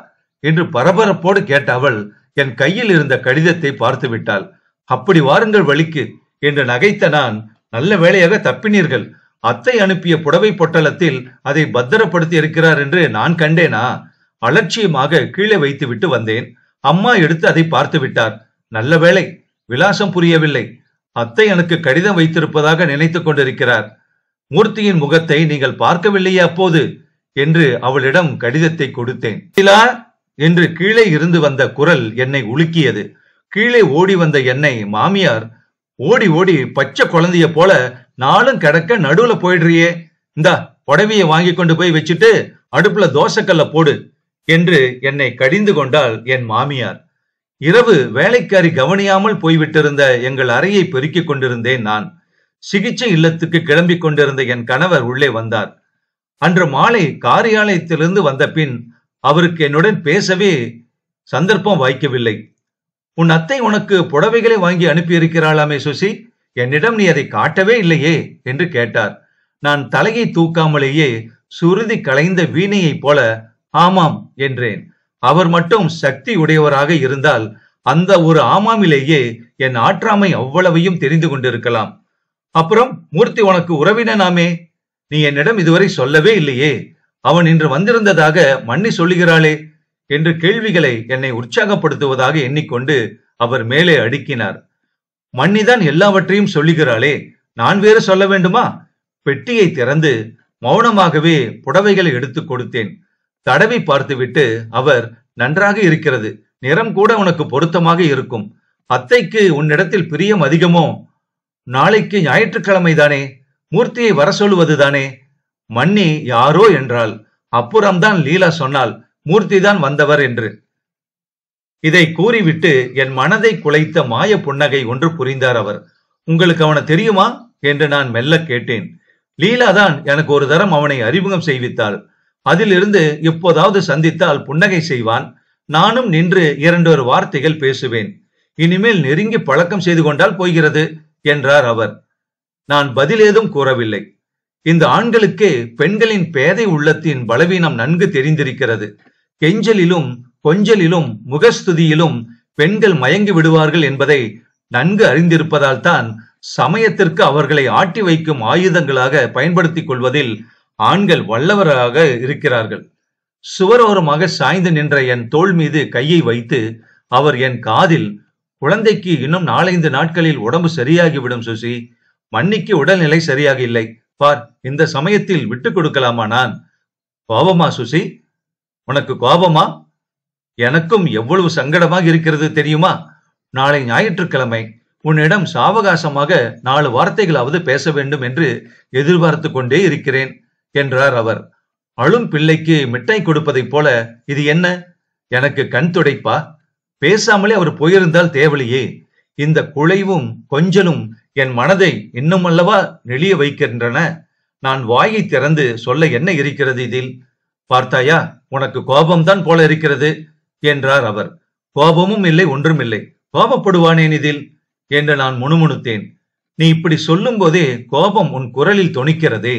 என்று பரபரப்போடு கேட்ட அவள் என் கையில் இருந்த கடிதத்தை பார்த்து விட்டாள். அப்படி வாருங்கள் வழிக்கு என்று நகைத்த நான், நல்ல வேளையாக தப்பினீர்கள். அத்தை அனுப்பிய புடவை பொட்டலத்தில் அதை பத்திரப்படுத்தி இருக்கிறார் என்று நான் கண்டேனா? அலட்சியமாக கீழே வைத்து விட்டு வந்தேன். அம்மா எடுத்து அதை பார்த்து விட்டார். நல்ல வேளை, விலாசம் புரியவில்லை. அத்தை எனக்கு கடிதம் வைத்திருப்பதாக நினைத்துக் கொண்டிருக்கிறார். மூர்த்தியின் முகத்தை நீங்கள் பார்க்கவில்லையே அப்போது என்று அவளிடம் கடிதத்தை கொடுத்தேன். என்று கீழே இருந்து வந்த குரல் என்னை உலுக்கியது. கீழே ஓடி வந்த என்னை மாமியார் ஓடி ஓடி பச்சை குழந்தைய போல நாளும் கிடக்க நடுவுல போயிடுறியே, இந்தா புடவைய வாங்கி கொண்டு போய் வச்சுட்டு அடுப்புல தோசைக்கல்ல போடு என்று என்னை கடிந்து கொண்டாள் என் மாமியார். இரவு வேலைக்காரி கவனியாமல் போய்விட்டிருந்த எங்கள் அறையை பெருக்கிக் கொண்டிருந்தேன் நான். சிகிச்சை இல்லத்துக்கு கிளம்பிக் கொண்டிருந்த என் கணவர் உள்ளே வந்தார். அன்று மாலை காரியாலயத்திலிருந்து வந்த பின் அவருக்கு என்னுடன் பேசவே சந்தர்ப்பம் வாய்க்கவில்லை. உன் அத்தை உனக்கு புடவைகளை வாங்கி அனுப்பியிருக்கிறாளாமே சுசி, என்னிடம் நீ அதை காட்டவே இல்லையே என்று கேட்டார். நான் தலையை தூக்காமலேயே சுருதி களைந்த வீணையைப் போல ஆமாம் என்றேன். அவர் மட்டும் சக்தி உடையவராக இருந்தால் அந்த ஒரு ஆமாமிலேயே என் ஆற்றாமை அவ்வளவையும் தெரிந்து கொண்டிருக்கலாம். அப்புறம் மூர்த்தி உனக்கு உறவினனாமே, நீ என்னிடம் இதுவரை சொல்லவே இல்லையே. அவன் இன்று வந்திருந்ததாக மன்னி சொல்லுகிறாளே என்று கேள்விகளை என்னை உற்சாகப்படுத்துவதாக எண்ணிக்கொண்டு அவர் மேலே அடுக்கினார். மன்னிதான் எல்லாவற்றையும் சொல்லுகிறாளே, நான் வேறு சொல்ல வேண்டுமா? பெட்டியை திறந்து மௌனமாகவே புடவைகளை எடுத்து கொடுத்தேன். தடவி பார்த்துவிட்டு அவர், நன்றாக இருக்கிறது, நிறம் கூட உனக்கு பொருத்தமாக இருக்கும். அத்தைக்கு உன்னிடத்தில் பிரியம் அதிகமோ? நாளைக்கு ஞாயிற்றுக்கிழமை தானே, மூர்த்தியை வர சொல்லுவதுதானே? மன்னி யாரோ என்றாள். அப்புறம்தான் லீலா சொன்னாள் மூர்த்தி தான் வந்தவர் என்று. இதை கூறிவிட்டு என் மனதை குலைத்த மாய புன்னகை ஒன்று புரிந்தார் அவர். உங்களுக்கு அவனை தெரியுமா என்று நான் மெல்ல கேட்டேன். லீலாதான் எனக்கு ஒரு தரம் அவனை அறிமுகம் செய்வித்தாள். அதிலிருந்து எப்போதாவது சந்தித்தால் புன்னகை செய்வான். நானும் நின்று 2 வார்த்தைகள் பேசுவேன். இனிமேல் நெருங்கி பழக்கம் செய்து கொண்டால் போகிறது என்றார் அவர். நான் பதில் ஏதும் கூறவில்லை. இந்த ஆண்களுக்கே பெண்களின் பேதை உள்ளத்தின் பலவீனம் நன்கு தெரிந்திருக்கிறது. கெஞ்சலிலும் கொஞ்சலிலும் முகஸ்துதியிலும் பெண்கள் மயங்கி விடுவார்கள் என்பதை நன்கு அறிந்திருப்பதால் தான் சமயத்திற்கு அவர்களை ஆட்டி வைக்கும் ஆயுதங்களாக பயன்படுத்திக் கொள்வதில் ஆண்கள் வல்லவராக இருக்கிறார்கள். சுவரோரமாக சாய்ந்து நின்ற என் தோள் மீது கையை வைத்து அவர் என் காதில், குழந்தைக்கு இன்னும் 4-5 நாட்களில் உடம்பு சரியாகிவிடும் சுசி. மன்னிக்கு உடல்நிலை சரியாக இல்லை. பார், இந்த சமயத்தில் விட்டு கொடுக்கலாமா? நான் கோபமா சுசி? உனக்கு கோபமா? எனக்கும் எவ்வளவு சங்கடமாக இருக்கிறது தெரியுமா? நாளை ஞாயிற்றுக்கிழமை, உன்னிடம் சாவகாசமாக 4 வார்த்தைகளாவது பேச வேண்டும் என்று எதிர்பார்த்து கொண்டே இருக்கிறேன் என்றார் அவர். அழும் பிள்ளைக்கு மிட்டாய் கொடுப்பதைப் போல இது என்ன? எனக்கு கண் துடைப்பா? பேசாமலே அவர் போயிருந்தால் தேவலையே. இந்த குழைவும் கொஞ்சலும் என் மனதை இன்னும் அல்லவா நெளிய வைக்கின்றன. நான் வாயை திறந்து சொல்ல என்ன இருக்கிறது இதில்? பார்த்தாயா, உனக்கு கோபம்தான் போல இருக்கிறது என்றார் அவர். கோபமும் இல்லை, ஒன்றுமில்லை. கோபப்படுவானேன் இதில் என்று நான் முணுமுணுத்தேன். நீ இப்படி சொல்லும் போதே கோபம் உன் குரலில் தொனிக்கிறதே.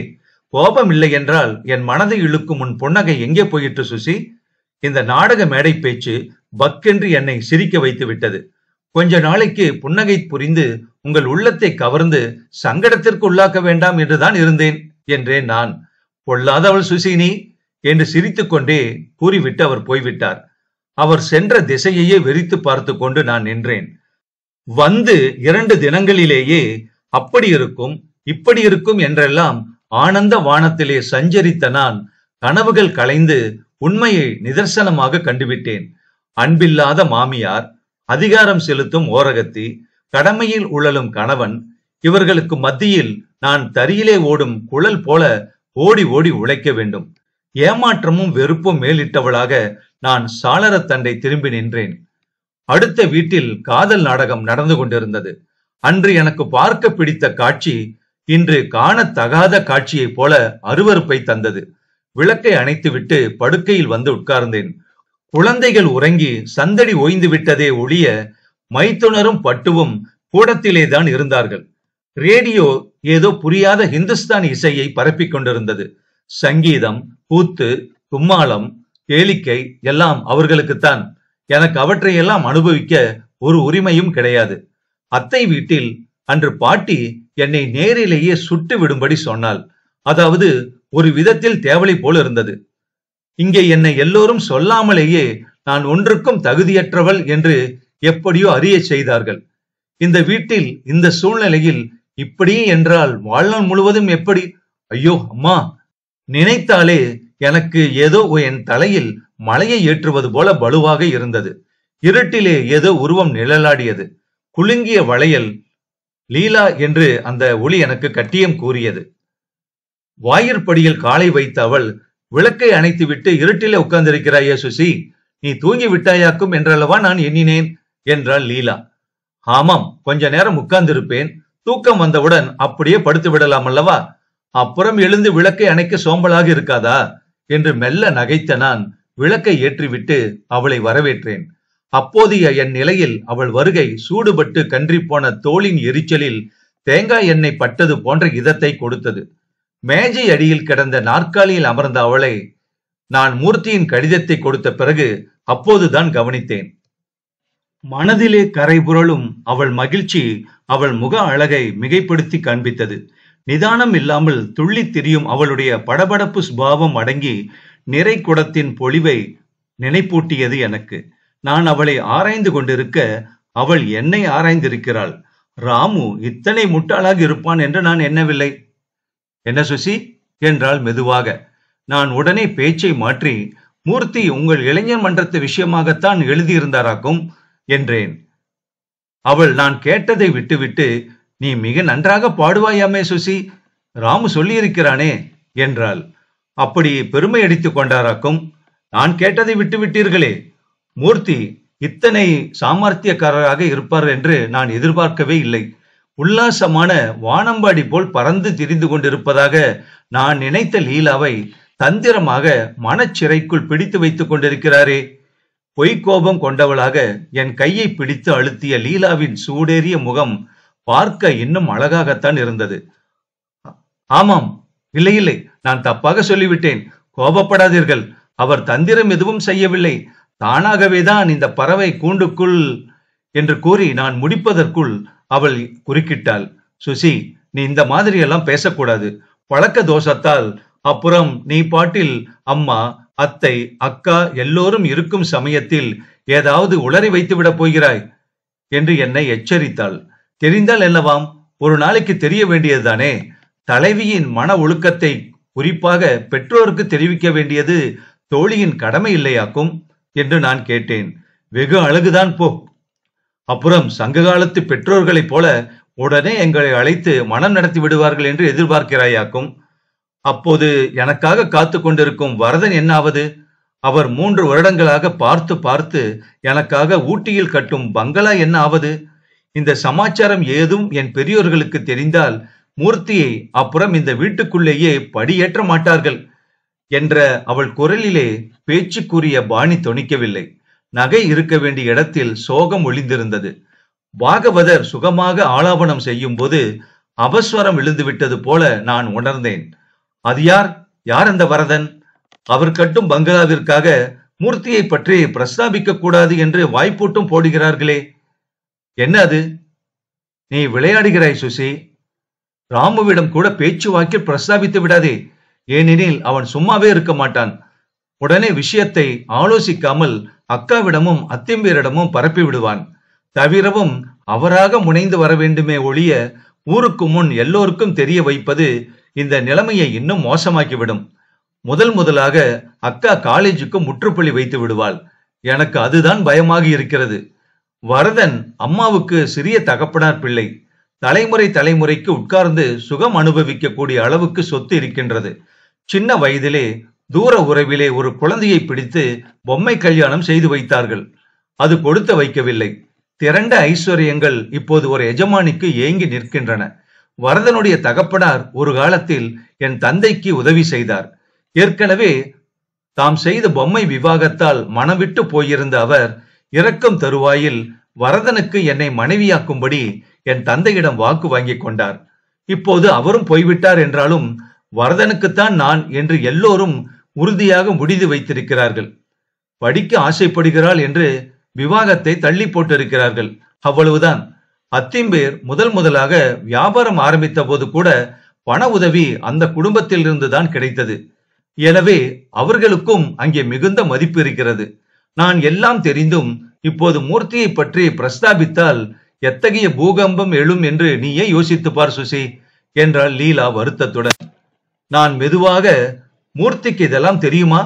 கோபம் இல்லை என்றால் என் மனதை இழுக்கும் உன் புன்னகை எங்கே போயிற்று சுசி? இந்த நாடக மேடை பேச்சு பக்கென்று என்னை சிரிக்க வைத்து விட்டது. கொஞ்ச நாளைக்கு புன்னகை புரிந்து உங்கள் உள்ளத்தை கவர்ந்து சங்கடத்திற்கு உள்ளாக்க வேண்டாம் என்றுதான் இருந்தேன் என்றேன் நான். பொல்லாதவள் சுசி நீ என்று சிரித்துக் கொண்டே கூறிவிட்டு அவர் போய்விட்டார். அவர் சென்ற திசையையே வெறித்து பார்த்து கொண்டு நான் நின்றேன். வந்து 2 தினங்களிலேயே அப்படி இருக்கும் இப்படி இருக்கும் என்றெல்லாம் ஆனந்த வானத்திலே சஞ்சரித்த நான் கனவுகள் களைந்து உண்மையை நிதர்சனமாக கண்டுவிட்டேன். அன்பில்லாத மாமியார், அதிகாரம் செலுத்தும் ஓரகத்தி, கடமையில் உழலும் கணவன், இவர்களுக்கு மத்தியில் நான் தரியிலே ஓடும் குழல் போல ஓடி ஓடி உழைக்க வேண்டும். ஏமாற்றமும் வெறுப்பும் மேலிட்டவளாக நான் சாளரத்தண்டை திரும்பி நின்றேன். அடுத்த வீட்டில் காதல் நாடகம் நடந்து கொண்டிருந்தது. அன்று எனக்கு பார்க்க பிடித்த காட்சி இன்று காணத்தகாத காட்சியைப் போல அருவருப்பை தந்தது. விளக்கை அணைத்துவிட்டு படுக்கையில் வந்து உட்கார்ந்தேன். குழந்தைகள் உறங்கி சந்தடி ஓய்ந்து விட்டதே ஒழிய மைத்துனரும் பட்டுவும் கூடத்திலேதான் இருந்தார்கள். ரேடியோ ஏதோ புரியாத ஹிந்துஸ்தான் இசையை பரப்பிக் கொண்டிருந்தது. சங்கீதம், கூத்து, கும்மாளம், கேளிக்கை எல்லாம் அவர்களுக்குத்தான். எனக்கு அவற்றையெல்லாம் அனுபவிக்க ஒரு உரிமையும் கிடையாது. அத்தை வீட்டில் அன்று பாட்டி என்னை நேரிலேயே சுட்டு விடும்படி சொன்னாள். அதாவது ஒரு விதத்தில் தேவலை போல் இருந்தது. இங்கே என்னை எல்லோரும் சொல்லாமலேயே நான் ஒன்றுக்கும் தகுதியற்றவள் என்று எப்படியோ அறிய செய்தார்கள். இந்த வீட்டில் இந்த சூழ்நிலையில் இப்படி என்றால் வாழ்நாள் முழுவதும் எப்படி? ஐயோ அம்மா, நினைத்தாலே எனக்கு ஏதோ என் தலையில் மலையை ஏற்றுவது போல பலுவாக இருந்தது. இருட்டிலே ஏதோ உருவம் நிழலாடியது. குலுங்கிய வளையல் லீலா என்று அந்த ஒளி எனக்கு கட்டியம் கூறியது. வாயிற்படியில் காலை வைத்த அவள், விளக்கை அணைத்து விட்டு இருட்டிலே உட்கார்ந்திருக்கிறாயே சுசி, நீ தூங்கி விட்டாயாக்கும் என்றல்லவா நான் எண்ணினேன் என்றாள் லீலா. ஆமாம், கொஞ்ச நேரம் உட்கார்ந்திருப்பேன். தூக்கம் வந்தவுடன் அப்படியே படுத்து விடலாம் அல்லவா? அப்புறம் எழுந்து விளக்கை அணைக்க சோம்பலாக இருக்காதா என்று மெல்ல நகைத்த நான் விளக்கை ஏற்றிவிட்டு அவளை வரவேற்றேன். அப்போதைய என் நிலையில் அவள் வருகை சூடுபட்டு கன்றி போன தோளின் எரிச்சலில் தேங்காய் எண்ணெய் பட்டது போன்ற இதத்தை கொடுத்தது. மேஜை அடியில் கிடந்த நாற்காலியில் அமர்ந்த அவளை நான் மூர்த்தியின் கடிதத்தை கொடுத்த பிறகு அப்போதுதான் கவனித்தேன். மனதிலே கரை புரளும் அவள் மகிழ்ச்சி அவள் முக அழகை மிகைப்படுத்தி காண்பித்தது. நிதானம் இல்லாமல் துள்ளி திரியும் அவளுடைய படபடப்பு சுபாவம் அடங்கி நிறை குடத்தின் பொலிவை நினைப்பூட்டியது எனக்கு. நான் அவளை ஆராய்ந்து கொண்டிருக்க அவள் என்னை ஆராய்ந்திருக்கிறாள். ராமு இத்தனை முட்டாளாக இருப்பான் என்று நான் எண்ணவில்லை. என்ன சுசி என்றாள் மெதுவாக. நான் உடனே பேச்சை மாற்றி, மூர்த்தி உங்கள் இளைஞர் மன்றத்து விஷயமாகத்தான் எழுதியிருந்தாராக்கும் என்றேன். அவள் நான் கேட்டதை விட்டுவிட்டு, நீ மிக நன்றாக பாடுவாயாமே சுசி, ராமு சொல்லியிருக்கிறானே என்றாள். அப்படி பெருமை அடித்துக் கொண்டாராக்கும். நான் கேட்டதை விட்டுவிட்டீர்களே. மூர்த்தி இத்தனை சாமர்த்தியக்காரராக இருப்பார் என்று நான் எதிர்பார்க்கவே இல்லை. உல்லாசமான வானம்பாடி போல் பறந்து திரிந்து கொண்டிருப்பதாக நான் நினைத்த லீலாவை தந்திரமாக மனச்சிறைக்குள் பிடித்து வைத்துக் கொண்டிருக்கிறாரே. பொய்க்கோபம் கொண்டவளாக என் கையை பிடித்து அழுத்திய லீலாவின் சூடேறிய முகம் பார்க்க இன்னும் அழகாகத்தான் இருந்தது. ஆமாம், இல்லை இல்லை, நான் தப்பாக சொல்லிவிட்டேன், கோபப்படாதீர்கள். அவர் தந்திரம் எதுவும் செய்யவில்லை, தானாகவேதான் இந்த பறவை கூண்டுக்குள் என்று கூறி நான் முடிப்பதற்குள் அவள் குறுக்கிட்டாள். சுசி, நீ இந்த மாதிரி எல்லாம் பேசக்கூடாது. பழக்க தோஷத்தால் அப்புறம் நீ பாட்டில் அம்மா, அத்தை, அக்கா எல்லோரும் இருக்கும் சமயத்தில் ஏதாவது உளறி வைத்து விடப் போகிறாய் என்று என்னை எச்சரித்தாள். தெரிந்தால் என்னவாம், ஒரு நாளைக்கு தெரிய வேண்டியதுதானே. தலைவியின் மன ஒழுக்கத்தை குறிப்பாக பெற்றோருக்கு தெரிவிக்க வேண்டியது தோழியின் கடமை இல்லையாக்கும் என்று நான் கேட்டேன். வெகு அழகுதான் போ. அப்புறம் சங்ககாலத்து பெற்றோர்களைப் போல உடனே எங்களை அழைத்து மனம் நடத்தி விடுவார்கள் என்று எதிர்பார்க்கிறாயாக்கும். அப்போது எனக்காக காத்து கொண்டிருக்கும் வரதன் என்னாவது? அவர் 3 வருடங்களாக பார்த்து பார்த்து எனக்காக ஊட்டியில் கட்டும் பங்களா என்ன ஆவது? இந்த சமாச்சாரம் ஏதும் என் பெரியோர்களுக்கு தெரிந்தால் மூர்த்தியை அப்புறம் இந்த வீட்டுக்குள்ளேயே படியேற்ற மாட்டார்கள் என்ற அவள் குரலிலே பேச்சுக்குரிய பாணி தொனிக்கவில்லை. நகை இருக்க வேண்டிய இடத்தில் சோகம் ஒளிந்திருந்தது. பாகவதர் சுகமாக ஆலாபனம் செய்யும் போது அபஸ்வரம் விழுந்துவிட்டது போல நான் உணர்ந்தேன். அது யார்? யார் அந்த வரதன்? அவர் கட்டும் பங்களாவிற்காக மூர்த்தியை பற்றி பிரஸ்தாபிக்க கூடாது என்று வாய்ப்பூட்டும் போடுகிறார்களே, என்ன அது? நீ விளையாடுகிறாய் சுசி. ராமுவிடம் கூட பேச்சுவாக்கில் பிரஸ்தாபித்து விடாதே, ஏனெனில் அவன் சும்மாவே இருக்க மாட்டான். உடனே விஷயத்தை ஆலோசிக்காமல் அக்காவிடமும் அத்திம்பேரிடமும் பரப்பி விடுவான். தவிரவும் அவராக முனைந்து வர வேண்டுமே ஒழிய ஊருக்கு முன் எல்லோருக்கும் தெரிய வைப்பது இந்த நிலைமையை இன்னும் மோசமாக்கிவிடும். முதலாக அக்கா காலேஜுக்கு முற்றுப்புள்ளி வைத்து விடுவாள். எனக்கு அதுதான் பயமாக இருக்கிறது. வரதன் அம்மாவுக்கு சிறிய தகப்பனார் பிள்ளை. தலைமுறைக்கு உட்கார்ந்து சுகம் அனுபவிக்க கூடிய அளவுக்கு சொத்து இருக்கின்றது. சின்ன வயதிலே தூர உறவிலே ஒரு குழந்தையை பிடித்து பொம்மை கல்யாணம் செய்து வைத்தார்கள். அது கொடுத்து வைக்கவில்லை. திரண்ட ஐஸ்வர்யங்கள் இப்போது ஒரு எஜமானிக்கு ஏங்கி நிற்கின்றன. வரதனுடைய தகப்பனார் ஒரு காலத்தில் என் தந்தைக்கு உதவி செய்தார். ஏற்கனவே தாம் செய்த பொம்மை விவாகத்தால் மனவிட்டு போயிருந்த அவர் இறக்கும் தருவாயில் வரதனுக்கு என்னை மனைவியாக்கும்படி என் தந்தையிடம் வாக்கு வாங்கி கொண்டார். இப்போது அவரும் போய்விட்டார் என்றாலும் வரதனுக்குத்தான் நான் என்று எல்லோரும் உறுதியாக முடிந்து வைத்திருக்கிறார்கள். படிக்க ஆசைப்படுகிறாள் என்று விவாகத்தை தள்ளி போட்டிருக்கிறார்கள். அவ்வளவுதான். அத்திம்பேர் முதலாக வியாபாரம் ஆரம்பித்த போது கூட பண உதவி அந்த குடும்பத்தில் இருந்துதான் கிடைத்தது. எனவே அவர்களுக்கும் அங்கே மிகுந்த மதிப்பு இருக்கிறது. நான் எல்லாம் தெரிந்தும் இப்போது மூர்த்தியை பற்றி பிரஸ்தாபித்தால் எத்தகைய பூகம்பம் எழும் என்று நீயே யோசித்து பார் சுசி என்றாள் லீலா வருத்தத்துடன். நான் மெதுவாக, மூர்த்திக்கு இதெல்லாம் தெரியுமா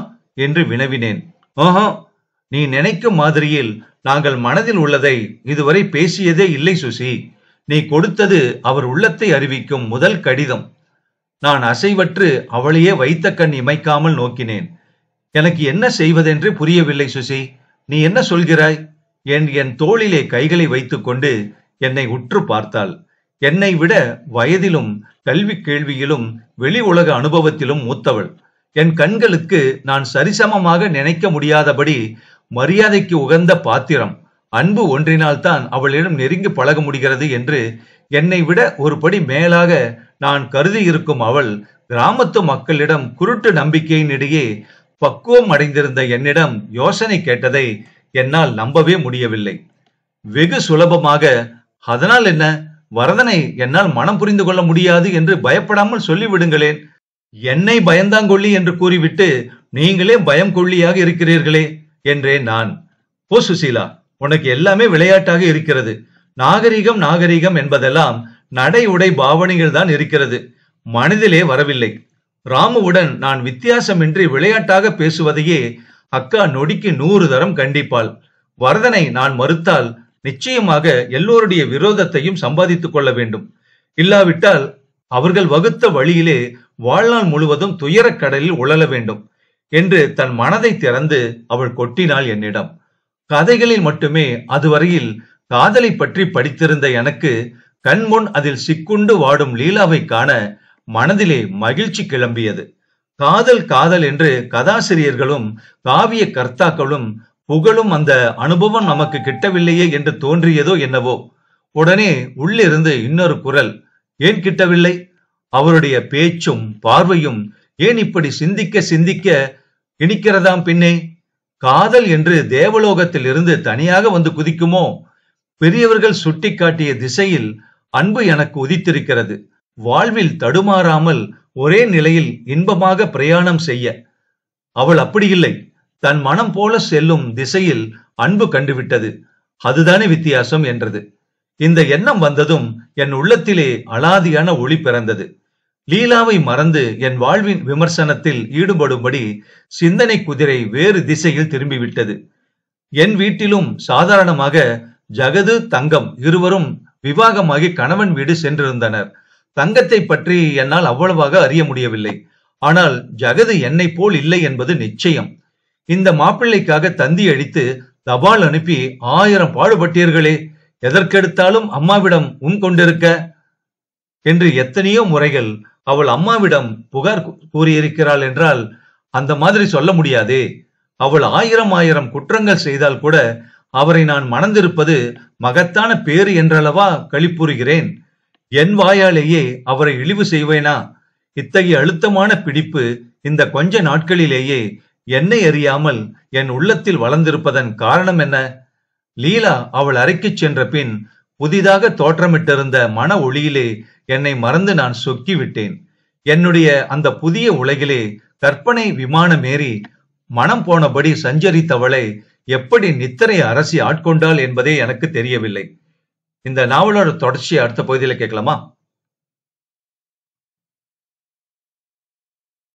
என்று வினவினேன். ஓஹோ, நீ நினைக்கும் மாதிரியில் நாங்கள் மனதில் உள்ளதை இதுவரை பேசியதே இல்லை சுசி. நீ கொடுத்தது அவர் உள்ளத்தை அறிவிக்கும் முதல் கடிதம். நான் அசைவற்று அவளையே வைத்த கண் இமைக்காமல் நோக்கினேன். எனக்கு என்ன செய்வதென்று புரியவில்லை சுசி. நீ என்ன சொல்கிறாய்? என் தோளிலே கைகளை வைத்துக் கொண்டு என்னை உற்று பார்த்தாள். என்னை விட வயதிலும் கல்வி கேள்வியிலும் வெளி உலக அனுபவத்திலும் மூத்தவள். என் கண்களுக்கு நான் சரிசமமாக நினைக்க முடியாதபடி மரியாதைக்கு உகந்த பாத்திரம். அன்பு ஒன்றினால்தான் அவளிடம் நெருங்கி பழக முடிகிறது என்று என்னை விட ஒரு படி மேலாக நான் கருதி இருக்கும் அவள் கிராமத்து மக்களிடம் குருட்டு நம்பிக்கையின் இடையே பக்குவம் அடைந்திருந்த என்னிடம் யோசனை கேட்டதை என்னால் நம்பவே முடியவில்லை. வெகு சுலபமாக, அதனால் என்ன, வரதனை என்னால் மனம் புரிந்து கொள்ள முடியாது என்று பயப்படாமல் சொல்லிவிடுங்களேன். என்னை பயந்தாங்கொள்ளி என்று கூறிவிட்டு நீங்களே பயம் கொள்ளியாக இருக்கிறீர்களே என்றேன் நான். ஓ சுசீலா, உனக்கு எல்லாமே விளையாட்டாக இருக்கிறது. நாகரிகம் நாகரிகம் என்பதெல்லாம் நடை உடை பாவனைகள் தான் இருக்கிறது, மனதிலே வரவில்லை. ராமுவுடன் நான் வித்தியாசமின்றி விளையாட்டாக பேசுவதையே அக்கா நொடிக்கு 100 தரம் கண்டிப்பாள். வரதனை நான் மறுத்தால் நிச்சயமாக எல்லோருடைய விரோதத்தையும் சம்பாதித்துக் கொள்ள வேண்டும். இல்லாவிட்டால் அவர்கள் வகுத்த வழியிலே வாழ்நாள் முழுவதும் துயரக் கடலில் உழல வேண்டும் என்று தன் மனதை திறந்து அவள் கொட்டினாள் என்னிடம். கதைகளில் மட்டுமே அதுவரையில் காதலை பற்றி படித்திருந்த எனக்கு கண்முன் அதில் சிக்குண்டு வாடும் லீலாவை காண மனதிலே மகிழ்ச்சி கிளம்பியது. காதல் காதல் என்று கதாசிரியர்களும் காவிய கர்த்தாக்களும் புகழும் அந்த அனுபவம் நமக்கு கிட்டவில்லையே என்று தோன்றியதோ என்னவோ. உடனே உள்ளிருந்து இன்னொரு குரல், ஏன் கிட்டவில்லை? அவருடைய பேச்சும் பார்வையும் ஏன் இப்படி சிந்திக்க சிந்திக்க இனிக்கிறதாம் பின்னே? காதல் என்று தேவலோகத்தில் இருந்து தனியாக வந்து குதிக்குமோ? பெரியவர்கள் சுட்டி காட்டிய திசையில் அன்பு எனக்கு உதித்திருக்கிறது. வாழ்வில் தடுமாறாமல் ஒரே நிலையில் இன்பமாக பிரயாணம் செய்ய. அவள் அப்படி இல்லை, தன் மனம் போல செல்லும் திசையில் அன்பு கண்டுவிட்டது. அதுதானே வித்தியாசம் என்றது. இந்த எண்ணம் வந்ததும் என் உள்ளத்திலே அலாதியான ஒளி பிறந்தது. லீலாவை மறந்து என் வாழ்வின் விமர்சனத்தில் ஈடுபடும்படி சிந்தனை குதிரை வேறு திசையில் திரும்பிவிட்டது. என் வீட்டிலும் சாதாரணமாக ஜகது தங்கம் இருவரும் விவாகமாகி கணவன் வீடு சென்றிருந்தனர். தங்கத்தை பற்றி என்னால் அவ்வளவாக அறிய முடியவில்லை. ஆனால் ஜகது என்னை போல் இல்லை என்பது நிச்சயம். இந்த மாப்பிள்ளைக்காக தந்தி அடித்து தபால் அனுப்பி 1000 பாடுபட்டீர்களே, எதற்கெடுத்தாலும் அம்மாவிடம் கொண்டிருக்க என்று எத்தனையோ முறைகள் அவள் அம்மாவிடம் புகார் கூறியிருக்கிறாள் என்றால் அந்த மாதிரி சொல்ல முடியாதே. அவள் 1000 குற்றங்கள் செய்தால் கூட அவரை நான் மணந்திருப்பது மகத்தான பேறு என்றளவா களிப்புறுகிறேன். என் வாயாலேயே அவரை இழிவு செய்வேனா? இத்தகைய அழுத்தமான பிடிப்பு இந்த கொஞ்ச நாட்களிலேயே என்னை அறியாமல் என் உள்ளத்தில் வளர்ந்திருப்பதன் காரணம் என்ன? லீலா அவள் அறைக்கு சென்ற பின் புதிதாக தோற்றமிட்டிருந்த மன ஒளியிலே என்னை மறந்து நான் சொக்கி விட்டேன். என்னுடைய அந்த புதிய உலகிலே கற்பனை விமானமேறி மனம் போனபடி சஞ்சரித்தவளை எப்படி நித்திரை அரசி ஆட்கொண்டாள் என்பதே எனக்கு தெரியவில்லை. இந்த நாவலோட தொடர்ச்சி அடுத்த பகுதியில கேட்கலாமா?